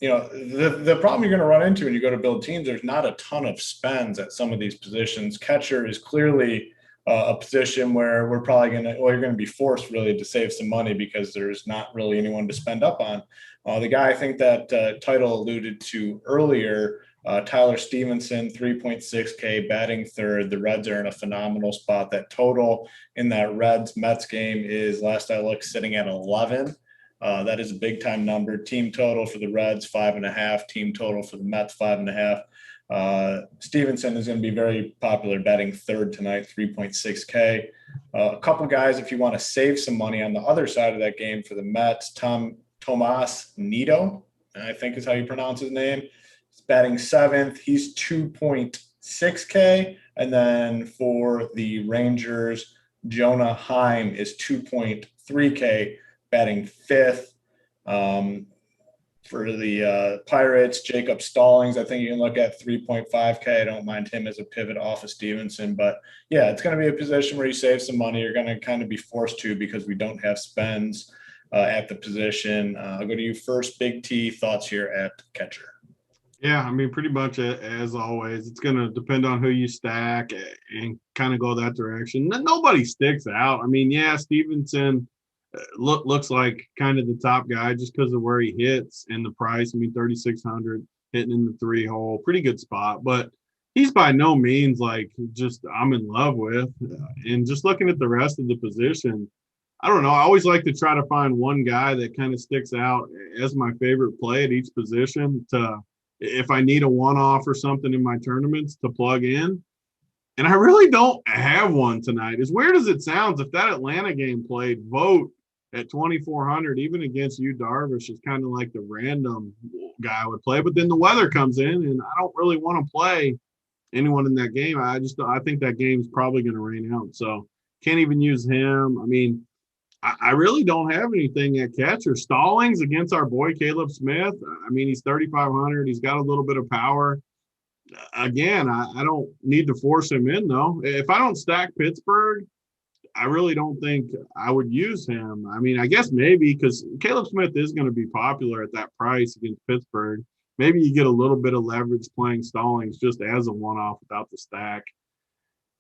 Speaker 1: the problem you're going to run into when you go to build teams, there's not a ton of spends at some of these positions. Catcher is clearly a position where you're going to be forced really to save some money because there's not really anyone to spend up on. The guy I think that Title alluded to earlier, Tyler Stevenson, 3.6K, batting third. The Reds are in a phenomenal spot. That total in that Reds-Mets game is, last I looked, sitting at 11. That is a big time number. Team total for the Reds, 5.5. Team total for the Mets, 5.5. Stevenson is going to be very popular, batting third tonight, 3.6K. A couple guys, if you want to save some money on the other side of that game for the Mets, Tomas Nido, I think is how you pronounce his name. He's batting seventh. He's 2.6K. And then for the Rangers, Jonah Heim is 2.3K. batting fifth. For the Pirates, Jacob Stallings, I think you can look at 3.5K. I don't mind him as a pivot off of Stevenson. But, it's going to be a position where you save some money. You're going to kind of be forced to because we don't have spends at the position. I'll go to you first. Big T, thoughts here at catcher.
Speaker 2: Yeah, I mean, pretty much as always, it's going to depend on who you stack and kind of go that direction. Nobody sticks out. I mean, Stevenson looks like kind of the top guy just because of where he hits and the price. I mean, 3,600 hitting in the 3-hole, pretty good spot. But he's by no means like just I'm in love with. And just looking at the rest of the position, I don't know. I always like to try to find one guy that kind of sticks out as my favorite play at each position to, if I need a one-off or something in my tournaments, to plug in. And I really don't have one tonight. As weird as it sounds, if that Atlanta game played, vote at 2,400, even against you, Darvish, is kind of like the random guy I would play. But then the weather comes in, and I don't really want to play anyone in that game. I think that game's probably going to rain out. So can't even use him. I mean, I really don't have anything at catcher. Stallings against our boy Caleb Smith. I mean, he's 3,500. He's got a little bit of power. Again, I don't need to force him in, though. If I don't stack Pittsburgh, I really don't think I would use him. I mean, I guess maybe because Caleb Smith is going to be popular at that price against Pittsburgh. Maybe you get a little bit of leverage playing Stallings just as a one-off without the stack.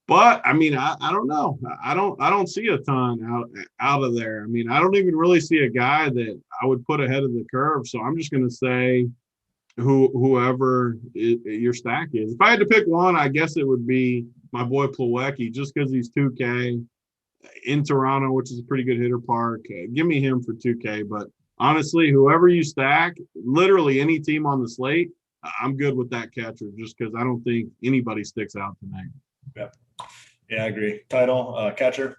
Speaker 2: But I mean, I don't know. I don't see a ton out of there. I mean, I don't even really see a guy that I would put ahead of the curve. So I'm just going to say whoever your stack is. If I had to pick one, I guess it would be my boy Plawecki, just because he's 2K in Toronto, which is a pretty good hitter park. Give me him for 2K. But honestly, whoever you stack, literally any team on the slate, I'm good with that catcher just because I don't think anybody sticks out tonight.
Speaker 1: Yeah, I agree. Title, catcher.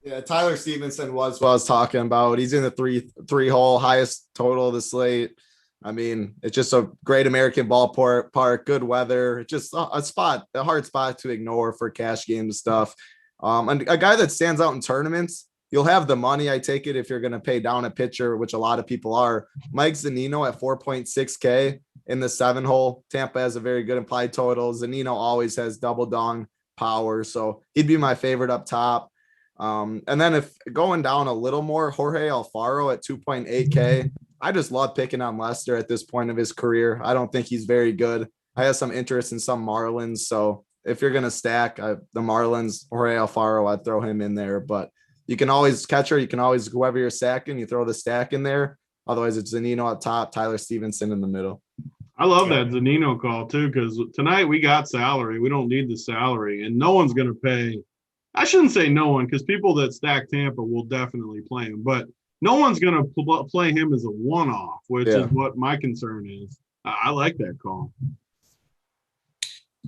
Speaker 3: Yeah, Tyler Stevenson was what I was talking about. He's in the three-hole, highest total of the slate. I mean, it's just a great American ballpark, good weather. Just a hard spot to ignore for cash game stuff. And a guy that stands out in tournaments you'll have the money. I take it if you're going to pay down a pitcher, which a lot of people are. Mike Zunino at 4.6K in the 7-hole. Tampa has a very good implied total. Zunino always has double dong power, so he'd be my favorite up top. And then if going down a little more, Jorge Alfaro at 2.8K. I just love picking on Lester at this point of his career. I don't think he's very good. I have some interest in some Marlins. So if you're going to stack the Marlins, Jorge Alfaro, I'd throw him in there. But you can always catcher. You can always, whoever you're stacking, you throw the stack in there. Otherwise, it's Zunino up top, Tyler Stevenson in the middle.
Speaker 2: I love that Zunino call too, because tonight we got salary. We don't need the salary, and no one's going to pay. I shouldn't say no one, because people that stack Tampa will definitely play him, but no one's going to play him as a one-off, which is what my concern is. I like that call.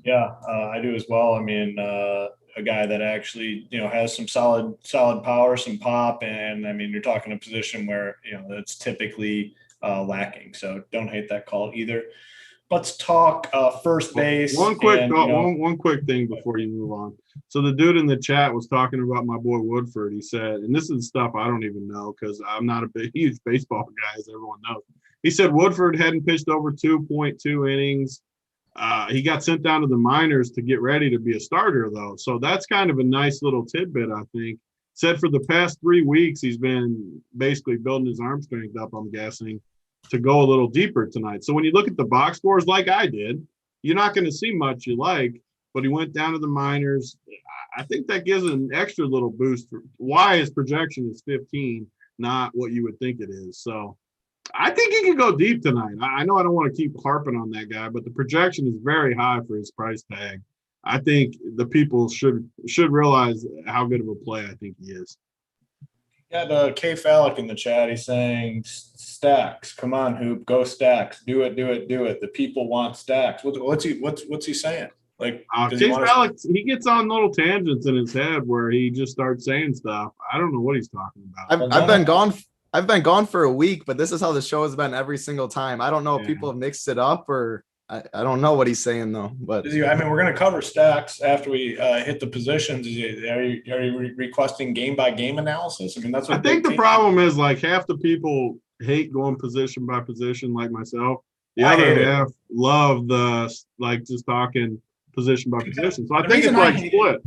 Speaker 1: Yeah, I do as well. I mean, a guy that actually, has some solid power, some pop. And I mean, you're talking a position where, that's typically lacking. So don't hate that call either. Let's talk first base.
Speaker 2: One quick thing before you move on. So the dude in the chat was talking about my boy Woodford. He said, and this is stuff I don't even know because I'm not a huge baseball guy, as everyone knows. He said Woodford hadn't pitched over 2.2 innings. He got sent down to the minors to get ready to be a starter, though. So that's kind of a nice little tidbit, I think. Said for the past 3 weeks, he's been basically building his arm strength up, I'm guessing, to go a little deeper tonight. So when you look at the box scores like I did, you're not going to see much you like, but he went down to the minors. I think that gives an extra little boost for why his projection is 15, not what you would think it is. So I think he can go deep tonight. I know I don't want to keep harping on that guy, but the projection is very high for his price tag. I think the people should realize how good of a play I think he is.
Speaker 1: Got K Fallick in the chat. He's saying stacks. Come on, Hoop, go stacks. Do it. The people want stacks. What's he saying? Like,
Speaker 2: K Fallick, he gets on little tangents in his head where he just starts saying stuff. I don't know what he's talking about.
Speaker 3: I've been gone for a week, but this is how the show has been every single time. I don't know if people have mixed it up or I don't know what he's saying though. But
Speaker 1: we're going to cover stacks after we hit the positions. Are you requesting game by game analysis? I mean, that's what
Speaker 2: I think the problem is. Like half the people hate going position by position, like myself. The other half love just talking position by position. So I think it's like split.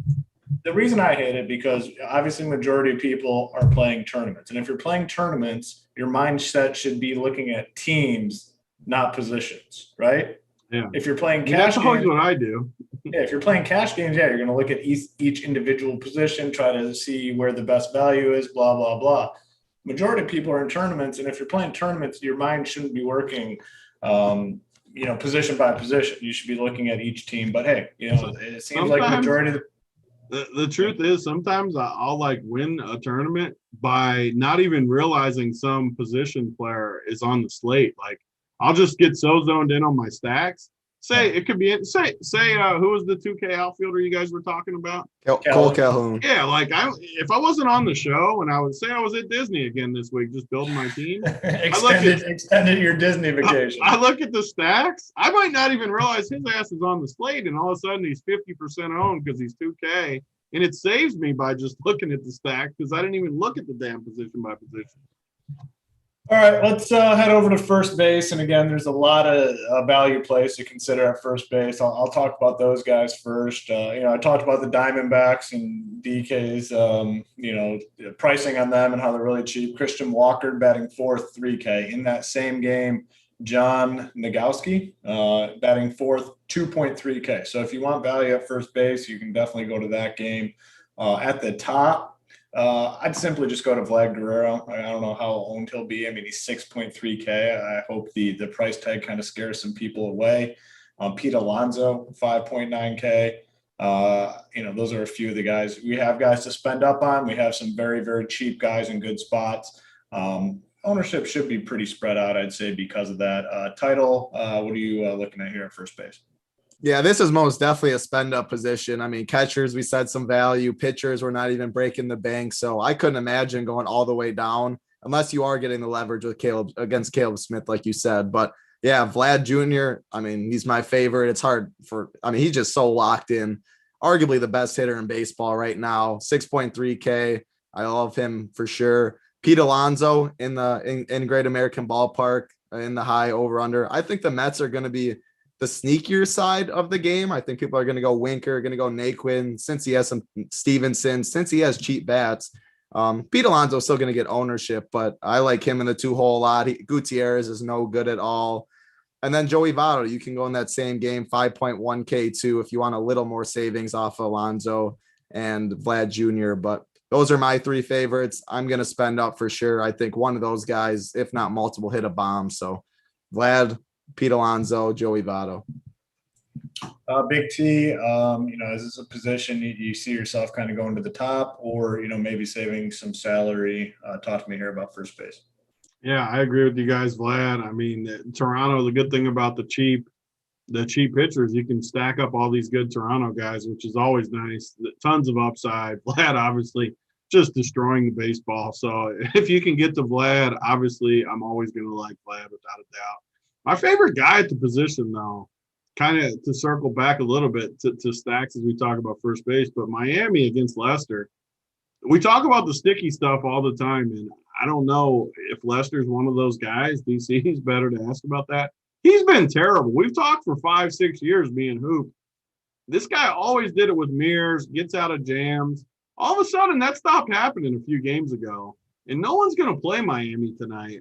Speaker 1: The reason I hate it because obviously majority of people are playing tournaments. And if you're playing tournaments, your mindset should be looking at teams, not positions, right?
Speaker 2: Yeah.
Speaker 1: If you're playing cash
Speaker 2: that's always what I do.
Speaker 1: Yeah, if you're playing cash games, you're going to look at each individual position, try to see where the best value is, blah, blah, blah. Majority of people are in tournaments. And if you're playing tournaments, your mind shouldn't be working position by position. You should be looking at each team. But hey, it seems like majority of
Speaker 2: the truth is sometimes I'll like win a tournament by not even realizing some position player is on the slate. Like I'll just get so zoned in on my stacks. It could be who was the 2K outfielder you guys were talking about?
Speaker 3: Cole Calhoun.
Speaker 2: Yeah, like if I wasn't on the show and I would say I was at Disney again this week, just building my team.
Speaker 1: extended your Disney vacation.
Speaker 2: I look at the stacks. I might not even realize his ass is on the slate, and all of a sudden he's 50% owned because he's 2K, and it saves me by just looking at the stack because I didn't even look at the damn position by position.
Speaker 1: All right, let's head over to first base. And again, there's a lot of value plays to consider at first base. I'll talk about those guys first. I talked about the Diamondbacks and DK's, pricing on them and how they're really cheap. Christian Walker batting fourth, 3K. In that same game, John Nagowski batting fourth, 2.3K. So if you want value at first base, you can definitely go to that game. At the top, I'd simply just go to Vlad Guerrero. I don't know how owned he'll be. I mean, he's 6.3K. I hope the price tag kind of scares some people away. Pete Alonso, 5.9K. Those are a few of the guys. We have guys to spend up on. We have some very, very cheap guys in good spots. Ownership should be pretty spread out, I'd say, because of that. Title, what are you looking at here at first base?
Speaker 3: Yeah, this is most definitely a spend up position. I mean, catchers, we said some value. Pitchers, we're not even breaking the bank. So I couldn't imagine going all the way down unless you are getting the leverage with against Caleb Smith, like you said. But yeah, Vlad Jr., I mean, he's my favorite. It's hard he's just so locked in. Arguably the best hitter in baseball right now, 6.3K. I love him for sure. Pete Alonso in Great American Ballpark in the high over under. I think the Mets are going to be the sneakier side of the game. I think people are going to go Winker, going to go Naquin, since he has some Stevenson, since he has cheap bats. Pete Alonso is still going to get ownership, but I like him in the 2-hole a lot. Gutierrez is no good at all. And then Joey Votto, you can go in that same game, 5.1K too, if you want a little more savings off of Alonso and Vlad Jr. But those are my 3 favorites. I'm going to spend up for sure. I think one of those guys, if not multiple, hit a bomb. So Vlad, Pete Alonso, Joey Votto.
Speaker 1: Big T, is this a position you see yourself kind of going to the top, or, maybe saving some salary? Talk to me here about first base.
Speaker 2: Yeah, I agree with you guys, Vlad. I mean, Toronto, the good thing about the cheap pitchers, you can stack up all these good Toronto guys, which is always nice. Tons of upside. Vlad, obviously, just destroying the baseball. So if you can get to Vlad, obviously, I'm always going to like Vlad without a doubt. My favorite guy at the position, though, kind of to circle back a little bit to Stacks as we talk about first base, but Miami against Lester. We talk about the sticky stuff all the time, and I don't know if Lester's one of those guys. DC, he's better to ask about that. He's been terrible. We've talked for 5-6 years being Hoop. This guy always did it with mirrors, gets out of jams. All of a sudden, that stopped happening a few games ago, and no one's going to play Miami tonight.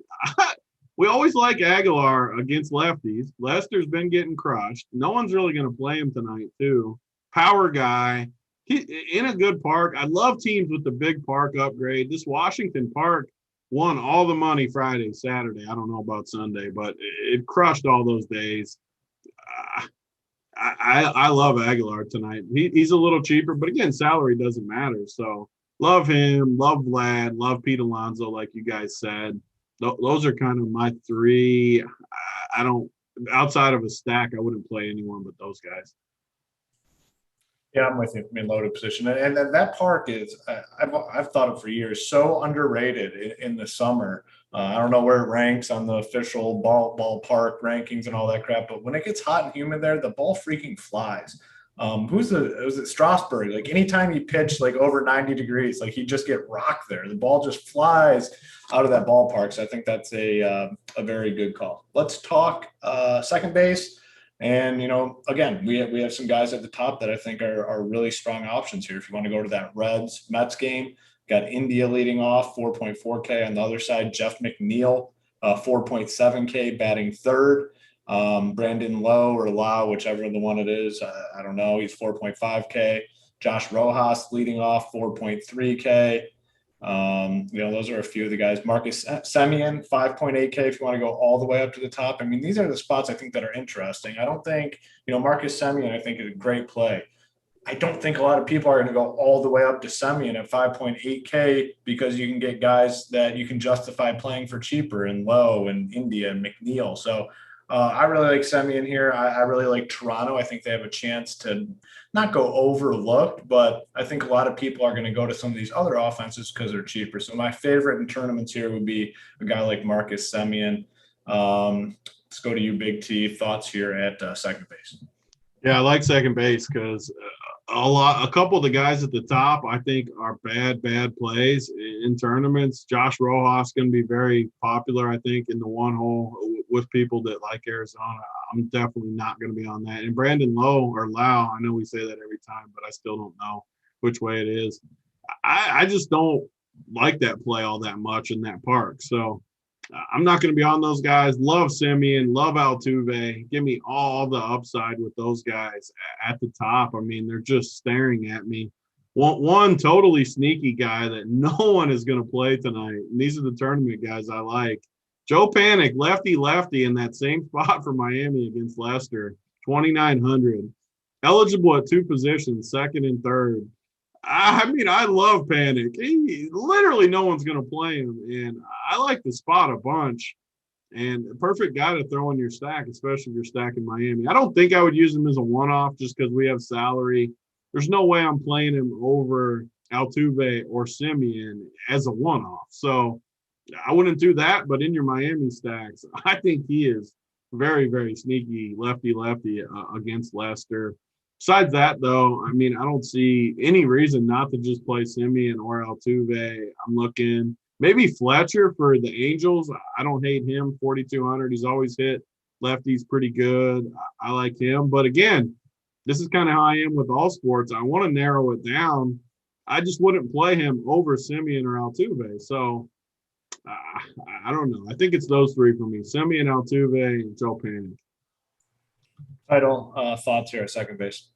Speaker 2: We always like Aguilar against lefties. Lester's been getting crushed. No one's really going to play him tonight, too. Power guy. He, in a good park. I love teams with the big park upgrade. This Washington Park won all the money Friday, Saturday. I don't know about Sunday, but it crushed all those days. I love Aguilar tonight. He's a little cheaper, but again, salary doesn't matter. So love him, love Vlad, love Pete Alonso, like you guys said. Those are kind of my 3. I don't, outside of a stack, I wouldn't play anyone but those guys.
Speaker 1: Yeah, I'm with you. I mean, loaded position, and that park is I've thought it for years, so underrated in the summer. I don't know where it ranks on the official ballpark rankings and all that crap, but when it gets hot and humid there, the ball freaking flies. Was it Strasburg? Like anytime you pitch like over 90 degrees, like you just get rocked there. The ball just flies out of that ballpark. So I think that's a very good call. Let's talk second base. And, again, we have some guys at the top that I think are really strong options here. If you want to go to that Reds-Mets game, got India leading off, 4.4K. On the other side, Jeff McNeil, 4.7K, batting third. Brandon Lowe or Lau, whichever the one it is, I don't know. He's 4.5K. Josh Rojas leading off, 4.3K. Those are a few of the guys. Marcus Semien, 5.8K if you want to go all the way up to the top. I mean, these are the spots I think that are interesting. I don't think, Marcus Semien, I think is a great play. I don't think a lot of people are going to go all the way up to Semien at 5.8K because you can get guys that you can justify playing for cheaper in Lowe and India and McNeil. So I really like Semien here. I really like Toronto. I think they have a chance to not go overlooked, but I think a lot of people are going to go to some of these other offenses because they're cheaper. So my favorite in tournaments here would be a guy like Marcus Semien. Let's go to you, Big T. Thoughts here at second base.
Speaker 2: Yeah, I like second base because a couple of the guys at the top I think are bad plays in tournaments. Josh Rojas going to be very popular, I think, in the 1-hole with people that like Arizona. I'm definitely not going to be on that. And Brandon Lowe or Lau, I know we say that every time, but I still don't know which way it is. I just don't like that play all that much in that park. So I'm not going to be on those guys. Love Semien, love Altuve. Give me all the upside with those guys at the top. I mean, they're just staring at me. One totally sneaky guy that no one is going to play tonight, and these are the tournament guys I like. Joe Panic, lefty in that same spot for Miami against Leicester, 2,900. Eligible at 2 positions, second and third. I mean, I love Panic. Literally no one's going to play him, and I like the spot a bunch. And perfect guy to throw in your stack, especially if you're stacking Miami. I don't think I would use him as a one-off just because we have salary. There's no way I'm playing him over Altuve or Semien as a one-off. So I wouldn't do that, but in your Miami stacks, I think he is very, very sneaky lefty against Leicester. Besides that, though, I mean, I don't see any reason not to just play Simeon or Altuve. I'm looking maybe Fletcher for the Angels. I don't hate him, 4,200. He's always hit lefties pretty good. I like him. But again, this is kind of how I am with all sports. I want to narrow it down. I just wouldn't play him over Simeon or Altuve. So I don't know. I think it's those three for me: Simeon, Altuve, and Joe Panic.
Speaker 1: Title thoughts here at second base.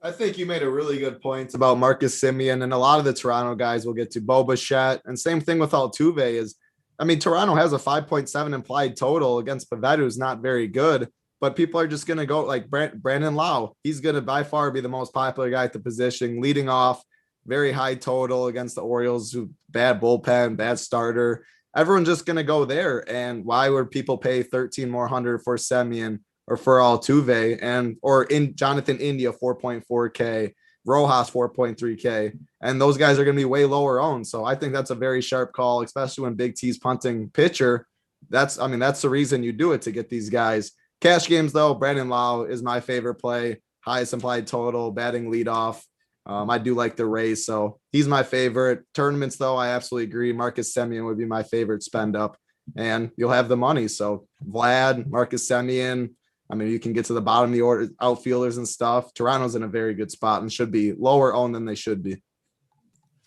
Speaker 3: I think you made a really good point about Marcus Simeon, and a lot of the Toronto guys will get to Bo Bichette. And same thing with Altuve is, I mean, Toronto has a 5.7 implied total against Pivetta, who's not very good, but people are just going to go like Brandon Lau. He's going to by far be the most popular guy at the position, leading off, very high total against the Orioles, who bad bullpen, bad starter. Everyone's just going to go there. And why would people pay 13 more hundred for Simeon or for Altuve or in Jonathan India 4.4K, Rojas 4.3K, and those guys are going to be way lower owned. So I think that's a very sharp call, especially when Big T's punting pitcher. That's the reason you do it, to get these guys. Cash games though, Brandon Lau is my favorite play, highest implied total, batting leadoff. I do like the Rays, so he's my favorite. Tournaments though, I absolutely agree. Marcus Semien would be my favorite spend up, and you'll have the money. So Vlad, Marcus Semien. I mean, you can get to the bottom of the order, outfielders and stuff. Toronto's in a very good spot and should be lower owned than they should be.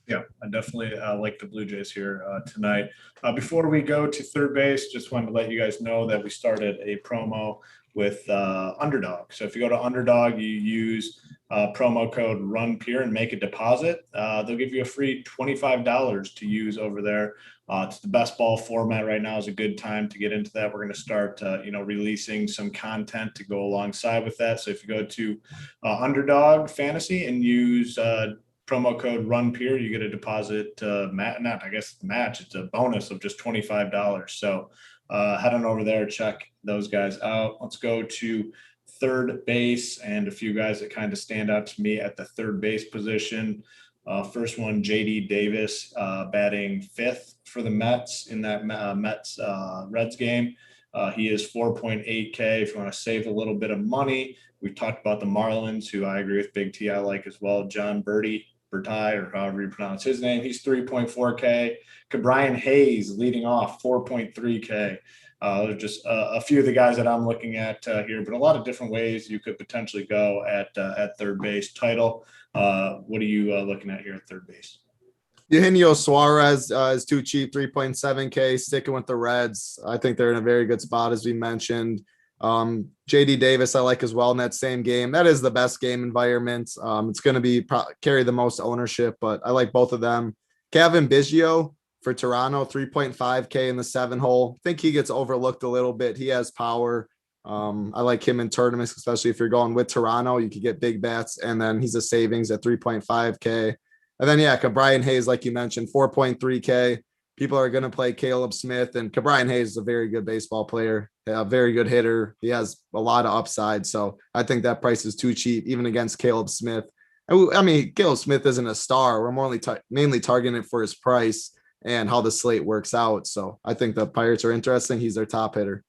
Speaker 1: Yeah, I definitely like the Blue Jays here tonight. Before we go to third base, just wanted to let you guys know that we started a promo with Underdog. So if you go to Underdog, you use promo code RUNPEER and make a deposit. They'll give you a free $25 to use over there. It's the best ball format right now. Is a good time to get into that. We're going to start, releasing some content to go alongside with that. So if you go to Underdog Fantasy and use promo code RUNPEER, you get a deposit match. It's a bonus of just $25. So head on over there, check those guys out. Let's go to third base and a few guys that kind of stand out to me at the third base position. First one, JD Davis, batting fifth for the Mets in that Mets Reds game. He is 4.8K. If you want to save a little bit of money, we talked about the Marlins, who I agree with Big T I like as well. John Berti, or however you pronounce his name, he's 3.4K. Brian Hayes leading off 4.3K. Just a few of the guys that I'm looking at here, but a lot of different ways you could potentially go at third base. Title, what are you looking at here at third base?
Speaker 3: Eugenio Suarez is too cheap, 3.7K, sticking with the Reds. I think they're in a very good spot, as we mentioned. JD Davis I like as well in that same game. That is the best game environment. It's going to be carry the most ownership, but I like both of them. Kevin Biggio for Toronto, 3.5K in the 7-hole. I think he gets overlooked a little bit. He has power. I like him in tournaments, especially if you're going with Toronto. You could get big bats, and then he's a savings at 3.5K. And then, Brian Hayes, like you mentioned, 4.3K. People are going to play Caleb Smith, and Brian Hayes is a very good baseball player, a very good hitter. He has a lot of upside. So I think that price is too cheap, even against Caleb Smith. I mean, Caleb Smith isn't a star. We're mainly targeting it for his price and how the slate works out. So I think the Pirates are interesting. He's their top hitter.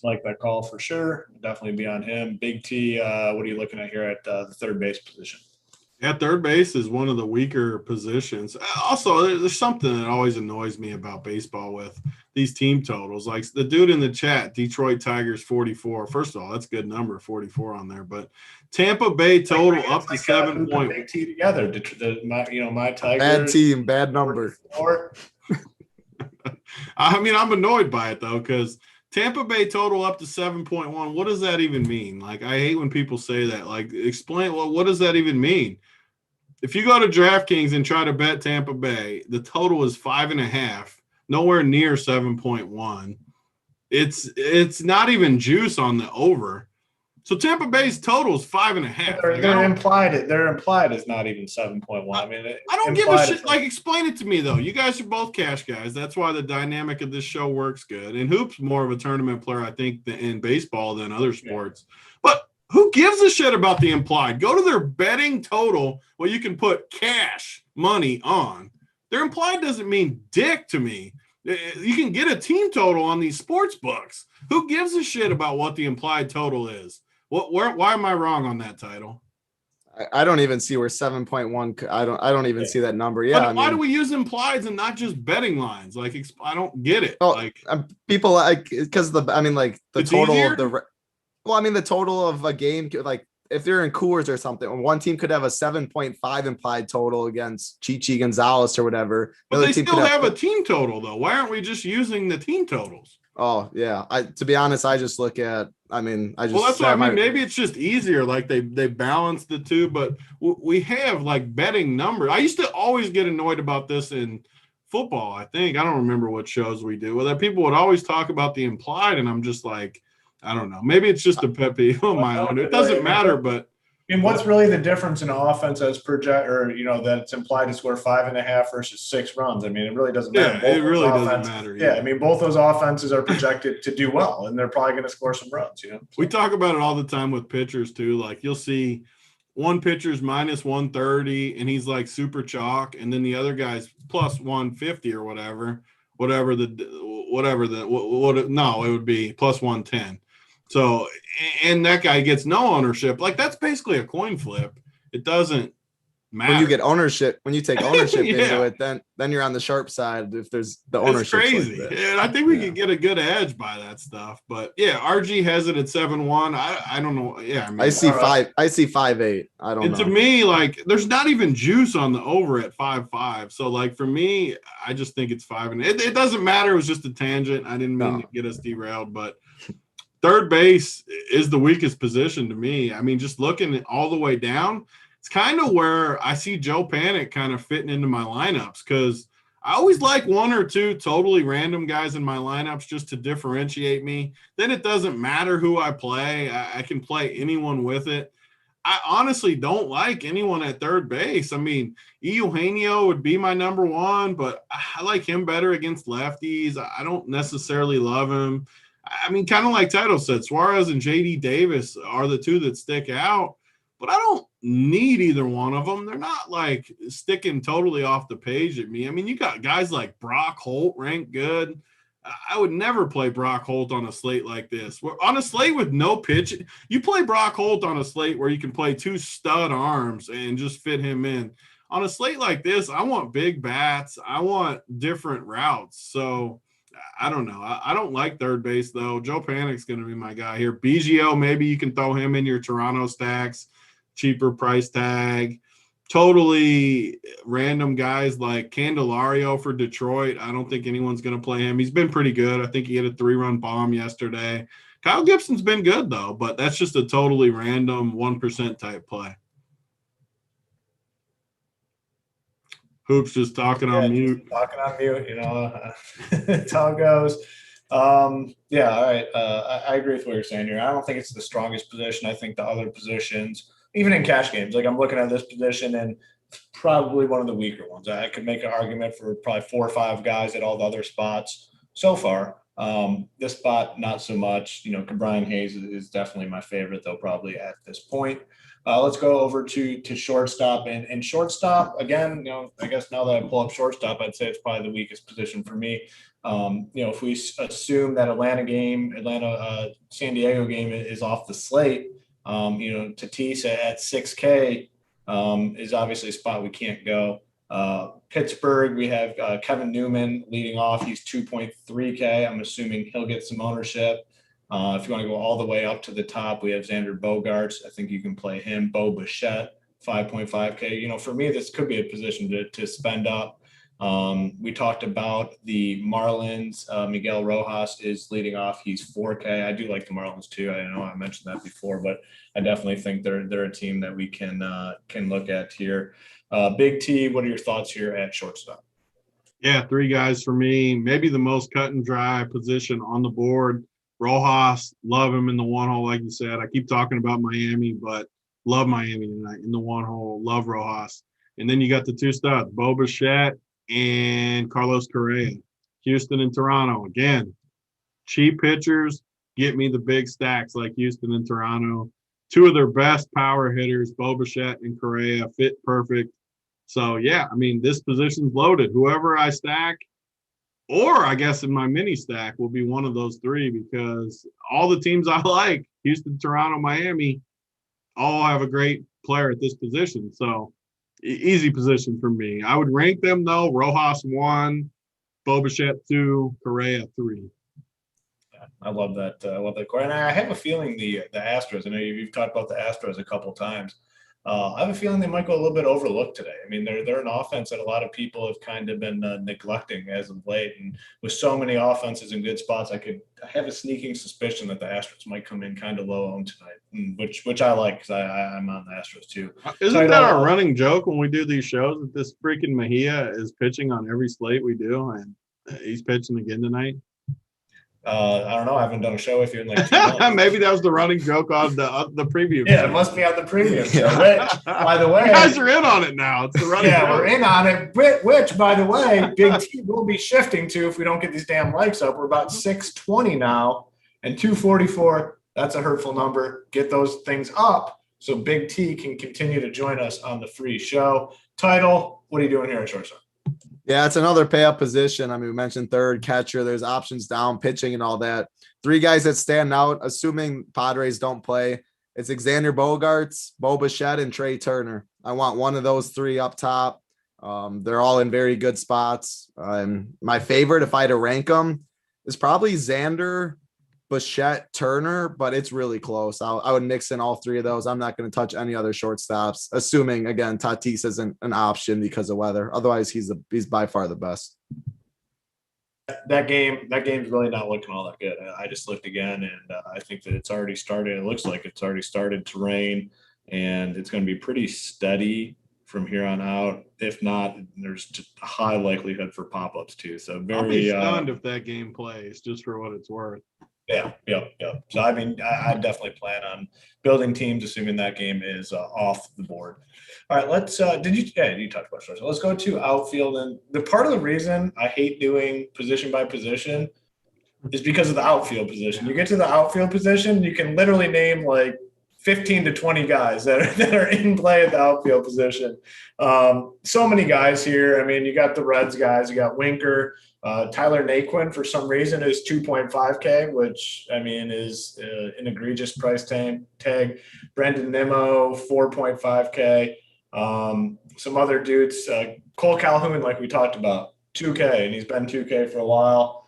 Speaker 1: Like that call for sure. Definitely be on him. Big T, what are you looking at here at the third base position?
Speaker 2: Yeah, third base is one of the weaker positions. Also, there's something that always annoys me about baseball with these team totals. Like the dude in the chat, Detroit Tigers 44. First of all, that's a good number, 44 on there. But Tampa Bay total up to 7 point.
Speaker 1: Big T together. My Tigers.
Speaker 3: Bad team, bad number.
Speaker 2: I mean, I'm annoyed by it though, because Tampa Bay total up to 7.1. What does that even mean? Like, I hate when people say that. Like, explain, what does that even mean? If you go to DraftKings and try to bet Tampa Bay, the total is 5.5, nowhere near 7.1. It's not even juice on the over. So Tampa Bay's total is 5.5.
Speaker 1: They're implied is not even 7.1. I mean,
Speaker 2: I don't give a shit. Like, explain it to me though. You guys are both cash guys. That's why the dynamic of this show works good. And Hoop's more of a tournament player, I think, in baseball than other sports. Yeah. But who gives a shit about the implied? Go to their betting total where you can put cash money on. Their implied doesn't mean dick to me. You can get a team total on these sports books. Who gives a shit about what the implied total is? Why am I wrong on that title?
Speaker 3: I don't even see where 7.1. I don't even see that number. Yeah.
Speaker 2: But why do we use implieds and not just betting lines? Like, I don't get it.
Speaker 3: Oh,
Speaker 2: Like,
Speaker 3: people like, because the
Speaker 2: it's
Speaker 3: total
Speaker 2: easier?
Speaker 3: of the total of a game, like if they're in Coors or something, one team could have a 7.5 implied total against Chichi Gonzalez or whatever.
Speaker 2: But they still have a team total though. Why aren't we just using the team totals?
Speaker 3: Oh yeah. To be honest, I just look at, well,
Speaker 2: that's what I mean. Maybe it's just easier. Like they balance the two, but we have like betting numbers. I used to always get annoyed about this in football. I don't remember what shows we do. Well, that people would always talk about the implied, and I'm just like, I don't know. Maybe it's just a pet peeve on my own. It doesn't matter, but.
Speaker 1: And what's really the difference in an offense that's that's implied to score 5.5 versus 6 runs? I mean, it really doesn't matter.
Speaker 2: Yeah, it really doesn't matter.
Speaker 1: Yeah, I mean, both those offenses are projected to do well, and they're probably going to score some runs.
Speaker 2: We talk about it all the time with pitchers too. Like you'll see one pitcher's minus 130, and he's like super chalk, and then the other guy's plus 150 or whatever. No, it would be plus 110. So, and that guy gets no ownership. Like that's basically a coin flip. It doesn't matter.
Speaker 3: When you get ownership, when you take ownership into it, then you're on the sharp side. If there's the ownership,
Speaker 2: it's crazy. Like and I think we could get a good edge by that stuff. But yeah, RG has it at 7-1. I don't know. Yeah, I see
Speaker 3: 5. I see 5-8. I don't know.
Speaker 2: And to me, like, there's not even juice on the over at 5-5. So like for me, I just think it's 5. And it doesn't matter. It was just a tangent. I didn't mean to get us derailed, but. Third base is the weakest position to me. I mean, just looking all the way down, it's kind of where I see Joe Panic kind of fitting into my lineups because I always like one or two totally random guys in my lineups just to differentiate me. Then it doesn't matter who I play. I can play anyone with it. I honestly don't like anyone at third base. I mean, Eugenio would be my number one, but I like him better against lefties. I don't necessarily love him. I mean, kind of like Title said, Suarez and JD Davis are the two that stick out, but I don't need either one of them. They're not like sticking totally off the page at me. I mean, you got guys like Brock Holt ranked good. I would never play Brock Holt on a slate like this. On a slate with no pitch, you play Brock Holt on a slate where you can play 2 stud arms and just fit him in. On a slate like this, I want big bats. I want different routes. So I don't know. I don't like third base, though. Joe Panic's going to be my guy here. Biggio, maybe you can throw him in your Toronto stacks. Cheaper price tag. Totally random guys like Candelario for Detroit. I don't think anyone's going to play him. He's been pretty good. I think he hit a 3-run bomb yesterday. Kyle Gibson's been good, though, but that's just a totally random 1% type play. Hoops just talking on mute.
Speaker 1: Talking on mute, that's how it goes. All right. I agree with what you're saying here. I don't think it's the strongest position. I think the other positions, even in cash games, like I'm looking at this position and it's probably one of the weaker ones. I could make an argument for probably 4 or 5 guys at all the other spots so far. This spot, not so much. Brian Hayes is definitely my favorite, though, probably at this point. Let's go over to shortstop and shortstop again. I guess now that I pull up shortstop, I'd say it's probably the weakest position for me. If we assume that San Diego game is off the slate, Tatis at 6K is obviously a spot we can't go. Pittsburgh, we have Kevin Newman leading off. He's 2.3K. I'm assuming he'll get some ownership. If you want to go all the way up to the top, we have Xander Bogaerts. I think you can play him. Bo Bichette, 5.5K. For me, this could be a position to spend up. We talked about the Marlins. Miguel Rojas is leading off. He's 4K. I do like the Marlins too. I know I mentioned that before, but I definitely think they're a team that we can look at here. Big T, what are your thoughts here at shortstop?
Speaker 2: Yeah, 3 guys for me. Maybe the most cut and dry position on the board. Rojas, love him in the 1 hole, like you said. I keep talking about Miami, but love Miami tonight in the 1 hole. Love Rojas. And then you got the 2 studs, Bo Bichette and Carlos Correa. Houston and Toronto. Again, cheap pitchers get me the big stacks like Houston and Toronto. 2 of their best power hitters, Bo Bichette and Correa, fit perfect. So, yeah, I mean, this position's loaded. Whoever I stack, Or I guess in my mini stack will be one of those three, because all the teams I like, Houston, Toronto, Miami, all have a great player at this position. So easy position for me. I would rank them though. Rojas 1, Bo Bichette 2, Correa 3.
Speaker 1: I love that. I love that core. And I have a feeling the Astros, I know you've talked about the Astros a couple times. I have a feeling they might go a little bit overlooked today. I mean, they're an offense that a lot of people have kind of been neglecting as of late. And with so many offenses in good spots, I have a sneaking suspicion that the Astros might come in kind of low owned tonight, which I like, because I'm on the Astros too.
Speaker 2: Isn't that our running joke when we do these shows, that this freaking Mejia is pitching on every slate we do, and he's pitching again tonight?
Speaker 1: I don't know. I haven't done a show with you in like 2 months.
Speaker 2: Maybe that was the running joke on the preview.
Speaker 1: Yeah, it must be on the preview show. Which, by the way,
Speaker 2: you guys are in on it now. It's the running joke.
Speaker 1: We're in on it. Which, by the way, Big T will be shifting to if we don't get these damn likes up. We're about 620 now, and 244. That's a hurtful number. Get those things up so Big T can continue to join us on the free show. Title, what are you doing here at shortstop?
Speaker 3: Yeah, it's another pay up position. I mean, we mentioned third, catcher. There's options down, pitching, and all that. 3 guys that stand out, assuming Padres don't play. It's Xander Bogaerts, Bo Bichette, and Trey Turner. I want one of those 3 up top. They're all in very good spots. My favorite, if I had to rank them, is probably Xander, Bichette, Turner, but it's really close. I would mix in all 3 of those. I'm not going to touch any other shortstops, assuming, again, Tatis isn't an option because of weather. Otherwise, he's by far the best.
Speaker 1: That game's really not looking all that good. I just looked again, and I think that it's already started. It looks like it's already started to rain, and it's going to be pretty steady from here on out. If not, there's just a high likelihood for pop-ups too. So
Speaker 2: I'll be stunned if that game plays, just for what it's worth.
Speaker 1: Yeah. So, I mean, I definitely plan on building teams, assuming that game is off the board. All right, let's you talked about shorts. So let's go to outfield. And the part of the reason I hate doing position by position is because of the outfield position. You get to the outfield position, you can literally name like 15 to 20 guys that are in play at the outfield position. So many guys here. I mean, you got the Reds guys, you got Winker, Tyler Naquin for some reason is 2.5K, which I mean is an egregious price tag. Brendan Nimmo, 4.5K. Some other dudes, Cole Calhoun, like we talked about, 2K, and he's been 2K for a while.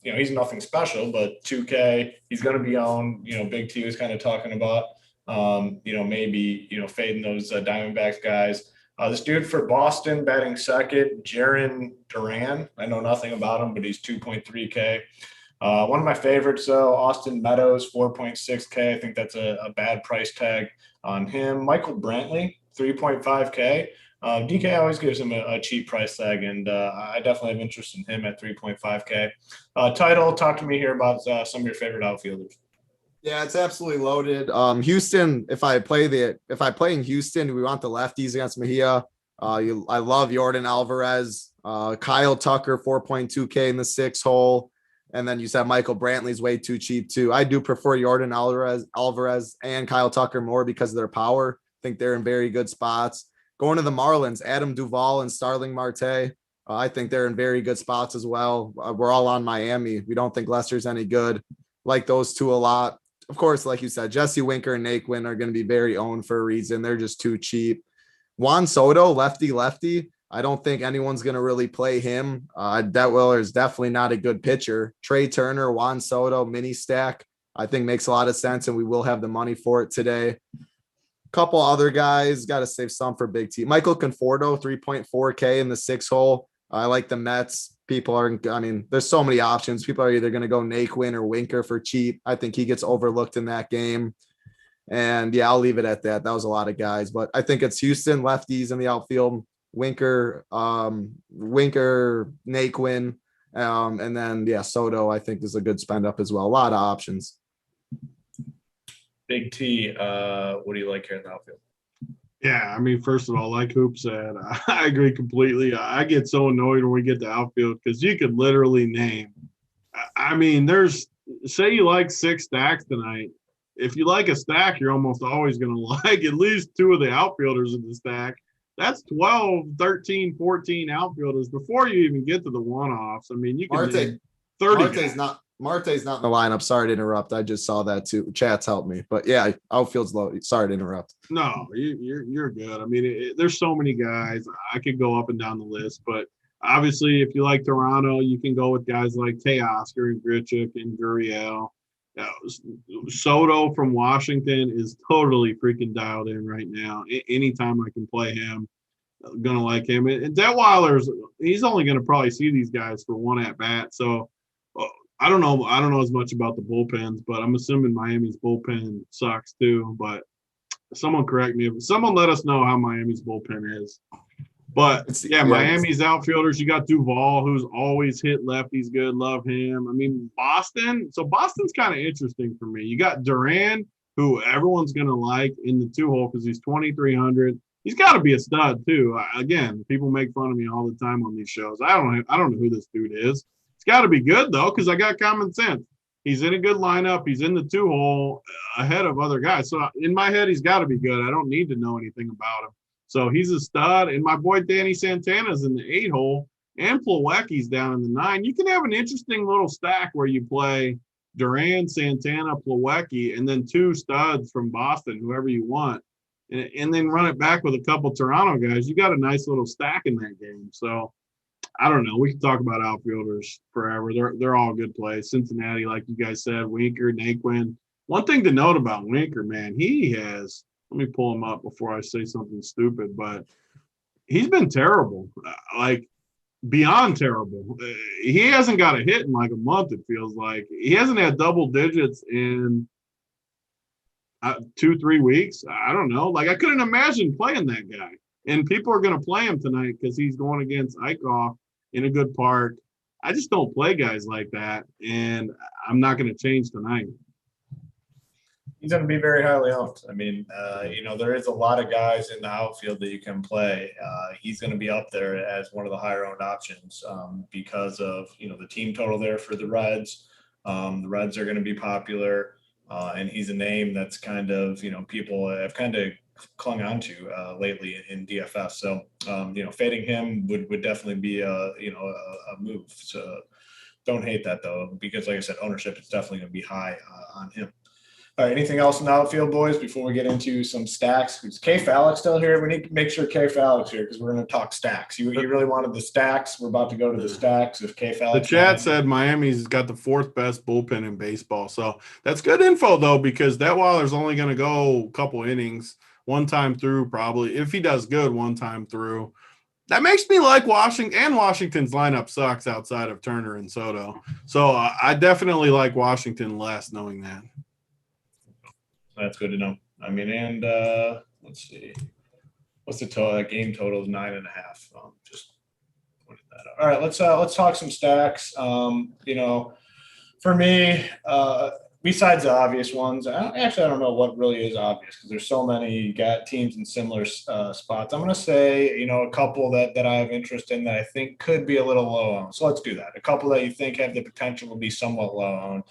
Speaker 1: He's nothing special, but 2K, he's going to be owned. Big T was kind of talking about, maybe, fading those Diamondbacks guys. This dude for Boston batting second, Jarren Duran. I know nothing about him, but he's 2.3K. One of my favorites, though, Austin Meadows, 4.6K. I think that's a bad price tag on him. Michael Brantley, 3.5K. DK always gives him a cheap price tag, and I definitely have interest in him at 3.5K. Title, talk to me here about some of your favorite outfielders.
Speaker 3: Yeah, it's absolutely loaded. Houston, if I play in Houston, we want the lefties against Mejia. I love Yordan Alvarez, Kyle Tucker, 4.2K in the 6 hole. And then you said Michael Brantley's way too cheap too. I do prefer Yordan Alvarez and Kyle Tucker more because of their power. I think they're in very good spots. Going to the Marlins, Adam Duvall and Starling Marte. I think they're in very good spots as well. We're all on Miami. We don't think Lester's any good. Like those two a lot. Of course, like you said, Jesse Winker and Naquin are going to be very owned for a reason. They're just too cheap. Juan Soto, lefty. I don't think anyone's going to really play him. Detwiller is definitely not a good pitcher. Trey Turner, Juan Soto, mini stack, I think makes a lot of sense, and we will have the money for it today. Couple other guys, got to save some for Big T. Michael Conforto, 3.4K in the 6 hole. I like the Mets. There's so many options. People are either going to go Naquin or Winker for cheap. I think he gets overlooked in that game. And yeah, I'll leave it at that. That was a lot of guys, but I think it's Houston lefties in the outfield. Winker, Naquin, and then Soto, I think is a good spend up as well. A lot of options.
Speaker 1: Big T, what do you like here in the outfield?
Speaker 2: Yeah, first of all, like Hoop said, I agree completely. I get so annoyed when we get to outfield because you could literally name. Say you like 6 stacks tonight. If you like a stack, you're almost always going to like at least 2 of the outfielders in the stack. that's 12, 13, 14 outfielders before you even get to the one-offs. I mean, you can name 30 guys.
Speaker 3: Marte's not in the lineup. Sorry to interrupt. I just saw that too. Chat's helped me, but yeah, outfield's low. Sorry to interrupt.
Speaker 2: No, you're good. I mean, there's so many guys. I could go up and down the list, but obviously, if you like Toronto, you can go with guys like Teoscar and Grichuk and Gurriel. Soto from Washington is totally freaking dialed in right now. Anytime I can play him, I'm gonna like him. And Detweiler's, he's only gonna probably see these guys for one at bat. So I don't know. I don't know as much about the bullpens, but I'm assuming Miami's bullpen sucks too. But someone correct me. Someone let us know how Miami's bullpen is. But yeah, Miami's outfielders, you got Duvall, who's always hit lefties good. Love him. I mean, Boston. So Boston's kind of interesting for me. You got Duran, who everyone's going to like in the 2-hole because he's 2,300. He's got to be a stud too. Again, people make fun of me all the time on these shows. I don't know who this dude is. It's got to be good though, because I got common sense. He's in a good lineup. He's in the 2-hole ahead of other guys. So in my head, he's got to be good. I don't need to know anything about him. So he's a stud. And my boy Danny Santana's in the 8-hole and Plawecki's down in the 9. You can have an interesting little stack where you play Duran, Santana, Plawecki, and then 2 studs from Boston, whoever you want, and then run it back with a couple Toronto guys. You got a nice little stack in that game. So I don't know. We can talk about outfielders forever. They're all good plays. Cincinnati, like you guys said, Winker, Naquin. One thing to note about Winker, man, he has – let me pull him up before I say something stupid, but he's been terrible, like beyond terrible. He hasn't got a hit in like a month, it feels like. He hasn't had double digits in 2-3 weeks. I don't know. Like, I couldn't imagine playing that guy. And people are going to play him tonight because he's going against Eichhoff in a good park. I just don't play guys like that, and I'm not going to change tonight.
Speaker 1: He's going to be very highly owned. I mean, there is a lot of guys in the outfield that you can play. He's going to be up there as one of the higher owned options because of, the team total there for the Reds. The Reds are going to be popular, and he's a name that's kind of, people have kind of clung on to lately in DFS. So, fading him would definitely be a move. So don't hate that though, because like I said, ownership is definitely going to be high on him. All right, anything else in the outfield, boys, before we get into some stacks? Is K Fallick still here? We need to make sure K Fallick's here because we're going to talk stacks. You really wanted the stacks. We're about to go to the stacks. If K Fallick,
Speaker 2: the chat said Miami's got the 4th best bullpen in baseball, so that's good info though, because Detweiler's only going to go a couple innings, one time through probably. If he does good, one time through. That makes me like Washington, and Washington's lineup sucks outside of Turner and Soto. So I definitely like Washington less knowing that.
Speaker 1: That's good to know. I mean, and let's see, what's the total? Game total is 9.5. Just pointed that out. All right, let's talk some stacks. For me, besides the obvious ones, I don't know what really is obvious because there's so many. You got teams in similar spots. I'm going to say, a couple that I have interest in that I think could be a little low owned. So let's do that. A couple that you think have the potential to be somewhat low owned.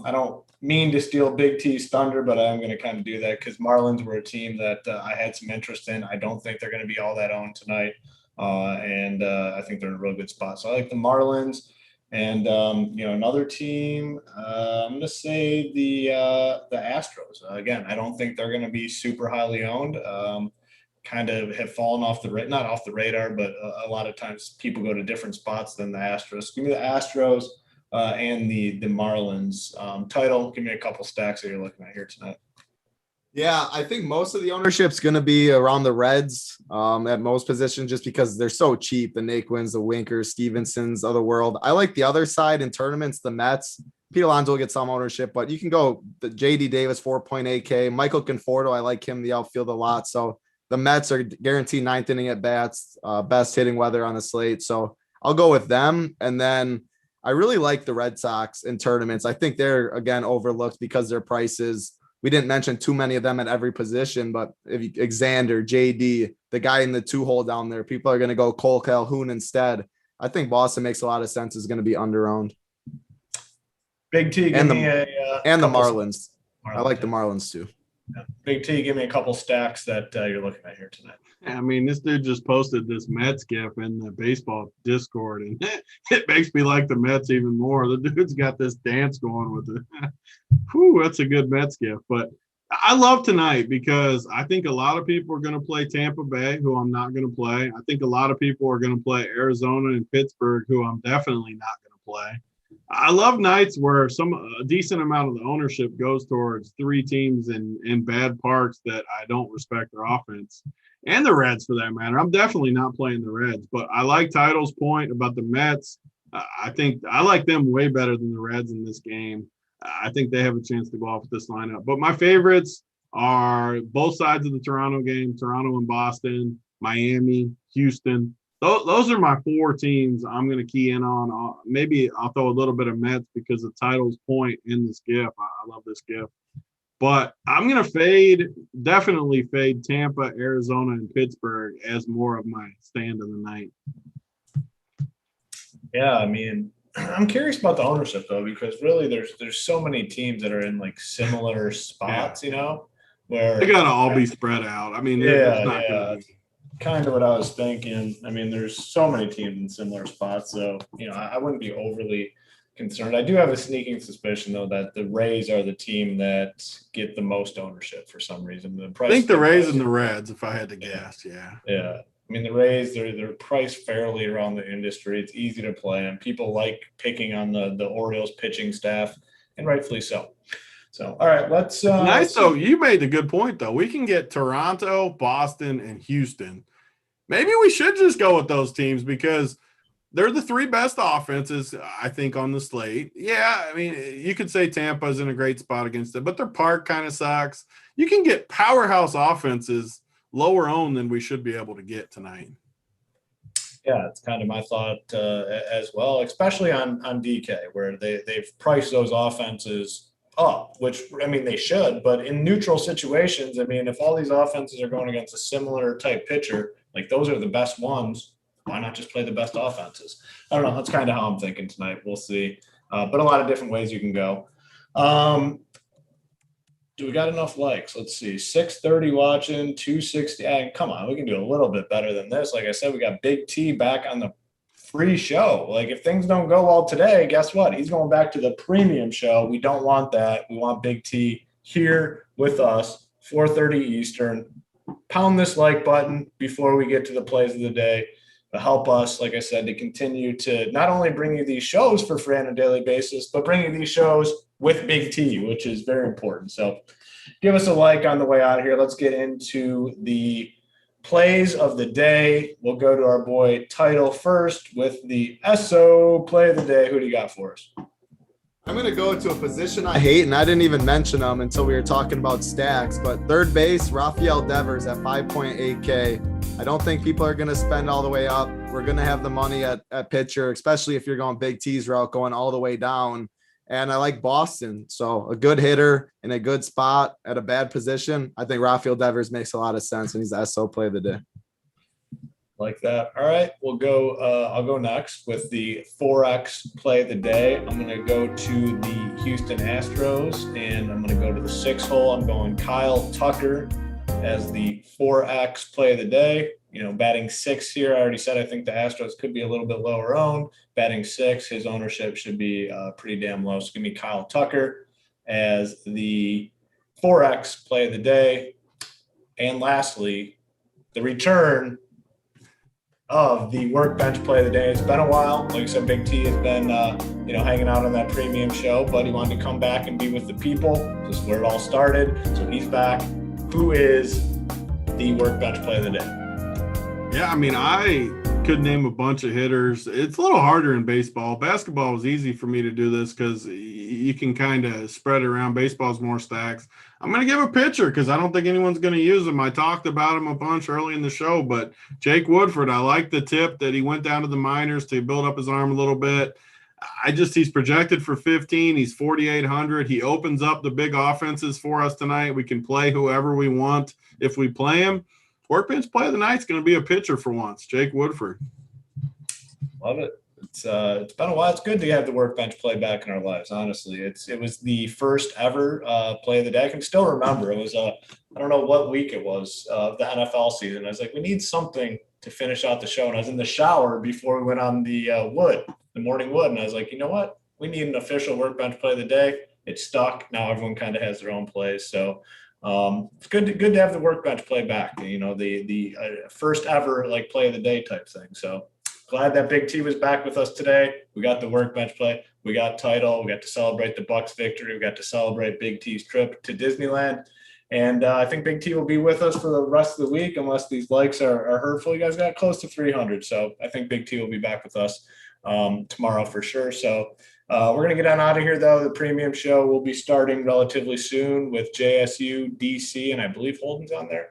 Speaker 1: I don't mean to steal Big T's thunder, but I'm going to kind of do that because Marlins were a team that I had some interest in. I don't think they're going to be all that owned tonight. And I think they're in a real good spot. So I like the Marlins. And, another team, I'm going to say the Astros. Again, I don't think they're going to be super highly owned. Kind of have fallen off not off the radar, but a lot of times people go to different spots than the Astros. Give me the Astros and the Marlins. Title, give me a couple stacks that you're looking at here tonight.
Speaker 3: Yeah, I think most of the ownership's going to be around the Reds at most positions just because they're so cheap. The Naquins, the Winkers, Stevensons of the world. I like the other side in tournaments, the Mets. Pete Alonso will get some ownership, but you can go the JD Davis, 4.8K. Michael Conforto, I like him, the outfield a lot. So the Mets are guaranteed 9th inning at bats, best hitting weather on the slate. So I'll go with them. And then I really like the Red Sox in tournaments. I think they're, again, overlooked because their prices. We didn't mention too many of them at every position, but if you, Xander, JD, the guy in the 2-hole down there, people are going to go Cole Calhoun instead. I think Boston makes a lot of sense. Is going to be under-owned.
Speaker 1: Big T,
Speaker 3: and the Marlins. I like the Marlins too.
Speaker 1: Yeah. Big T, give me a couple stacks that you're looking at here tonight.
Speaker 2: I mean, this dude just posted this Mets gif in the baseball Discord, and it makes me like the Mets even more. The dude's got this dance going with it. Whew, that's a good Mets gif. But I love tonight because I think a lot of people are going to play Tampa Bay, who I'm not going to play. I think a lot of people are going to play Arizona and Pittsburgh, who I'm definitely not going to play. I love nights where a decent amount of the ownership goes towards three teams in bad parks that I don't respect their offense, and the Reds for that matter. I'm definitely not playing the Reds, but I like Title's point about the Mets. I think I like them way better than the Reds in this game. I think they have a chance to go off with this lineup. But my favorites are both sides of the Toronto game, Toronto and Boston, Miami, Houston. Those are my four teams I'm going to key in on. Maybe I'll throw a little bit of Mets because of Title's point in this GIF. I love this GIF. But I'm going to definitely fade Tampa, Arizona, and Pittsburgh as more of my stand of the night.
Speaker 1: Yeah, I mean, I'm curious about the ownership, though, because really there's so many teams that are in, like, similar spots, you know, where
Speaker 2: they got to all be spread out. I mean, it's not going to be.
Speaker 1: Kind of what I was thinking. I mean, there's so many teams in similar spots, so I wouldn't be overly concerned. I do have a sneaking suspicion, though, that the Rays are the team that get the most ownership for some reason.
Speaker 2: I think the Rays and the Reds, if I had to guess. Yeah.
Speaker 1: I mean, the Rays, they're priced fairly around the industry. It's easy to play, and people like picking on the Orioles pitching staff, and rightfully so. So, all right, let's.
Speaker 2: Nice, though. You made a good point, though. We can get Toronto, Boston, and Houston. Maybe we should just go with those teams because they're the three best offenses, I think, on the slate. Yeah, I mean, you could say Tampa's in a great spot against it, but their park kind of sucks. You can get powerhouse offenses lower owned than we should be able to get tonight.
Speaker 1: Yeah, it's kind of my thought as well, especially on DK, where they've priced those offenses up, which, I mean, they should, but in neutral situations, I mean, if all these offenses are going against a similar type pitcher, like those are the best ones, why not just play the best offenses? I don't know. That's kind of how I'm thinking tonight. We'll see. But a lot of different ways you can go. Do we got enough likes? Let's see. 630 watching, 260. Come on, we can do a little bit better than this. Like I said, we got Big T back on the free show. Like, if things don't go well today, guess what? He's going back to the premium show. We don't want that. We want Big T here with us, 4:30 Eastern. Pound this like button before we get to the plays of the day to help us, like I said, to continue to not only bring you these shows for free on a daily basis, but bring you these shows with Big T, which is very important. So give us a like on the way out of here. Let's get into the plays of the day. We'll go to our boy Title first with the SO play of the day. Who do you got for us?
Speaker 3: I'm going to go to a position I hate, and I didn't even mention them until we were talking about stacks, but third base, Rafael Devers at 5.8K. I don't think people are going to spend all the way up. We're going to have the money at pitcher, especially if you're going Big T's route, going all the way down. And I like Boston. So a good hitter in a good spot at a bad position. I think Rafael Devers makes a lot of sense, and he's the SO play of the day.
Speaker 1: Like that. All right, we'll go. I'll go next with the 4X play of the day. I'm going to go to the Houston Astros, and I'm going to go to the 6 hole. I'm going Kyle Tucker as the 4X play of the day. Batting 6 here. I already said I think the Astros could be a little bit lower owned. Batting 6, his ownership should be pretty damn low. So give me Kyle Tucker as the 4X play of the day. And lastly, the return of the workbench play of the day. It's been a while. Like I said, Big T has been, hanging out on that premium show, but he wanted to come back and be with the people. This is where it all started. So he's back. Who is the workbench play of the day?
Speaker 2: Yeah, I mean, I could name a bunch of hitters. It's a little harder in baseball. Basketball was easy for me to do this because you can kind of spread it around. Baseball's more stacks. I'm going to give a pitcher because I don't think anyone's going to use him. I talked about him a bunch early in the show, but Jake Woodford, I like the tip that he went down to the minors to build up his arm a little bit. He's projected for 15. He's 4,800. He opens up the big offenses for us tonight. We can play whoever we want if we play him. Workbench play of the night's going to be a pitcher for once, Jake Woodford.
Speaker 1: Love it. It's been a while. It's good to have the workbench play back in our lives. Honestly, it was the first ever play of the day. I can still remember. It was I don't know what week it was, the NFL season. I was like, we need something to finish out the show. And I was in the shower before we went on the morning wood, and I was like, you know what? We need an official workbench play of the day. It stuck. Now everyone kind of has their own plays. So it's good to have the workbench play back. You know, the first ever like play of the day type thing. So glad that Big T was back with us today. We got the workbench play. We got title. We got to celebrate the Bucks victory. We got to celebrate Big T's trip to Disneyland. And I think Big T will be with us for the rest of the week unless these likes are hurtful. You guys got close to 300. So I think Big T will be back with us tomorrow for sure. So we're going to get on out of here, though. The premium show will be starting relatively soon with JSU, DC, and I believe Holden's on there.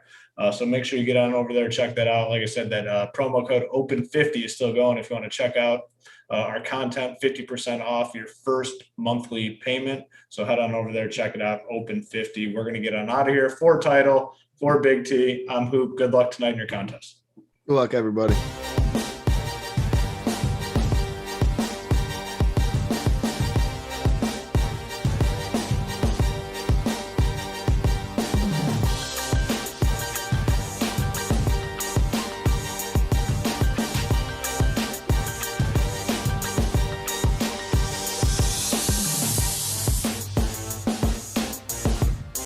Speaker 1: So make sure you get on over there, check that out. Like I said, that promo code OPEN50 is still going if you want to check out our content, 50% off your first monthly payment. So head on over there, check it out, OPEN50. We're going to get on out of here for title, for Big T. I'm Hoop. Good luck tonight in your contest.
Speaker 3: Good luck, everybody.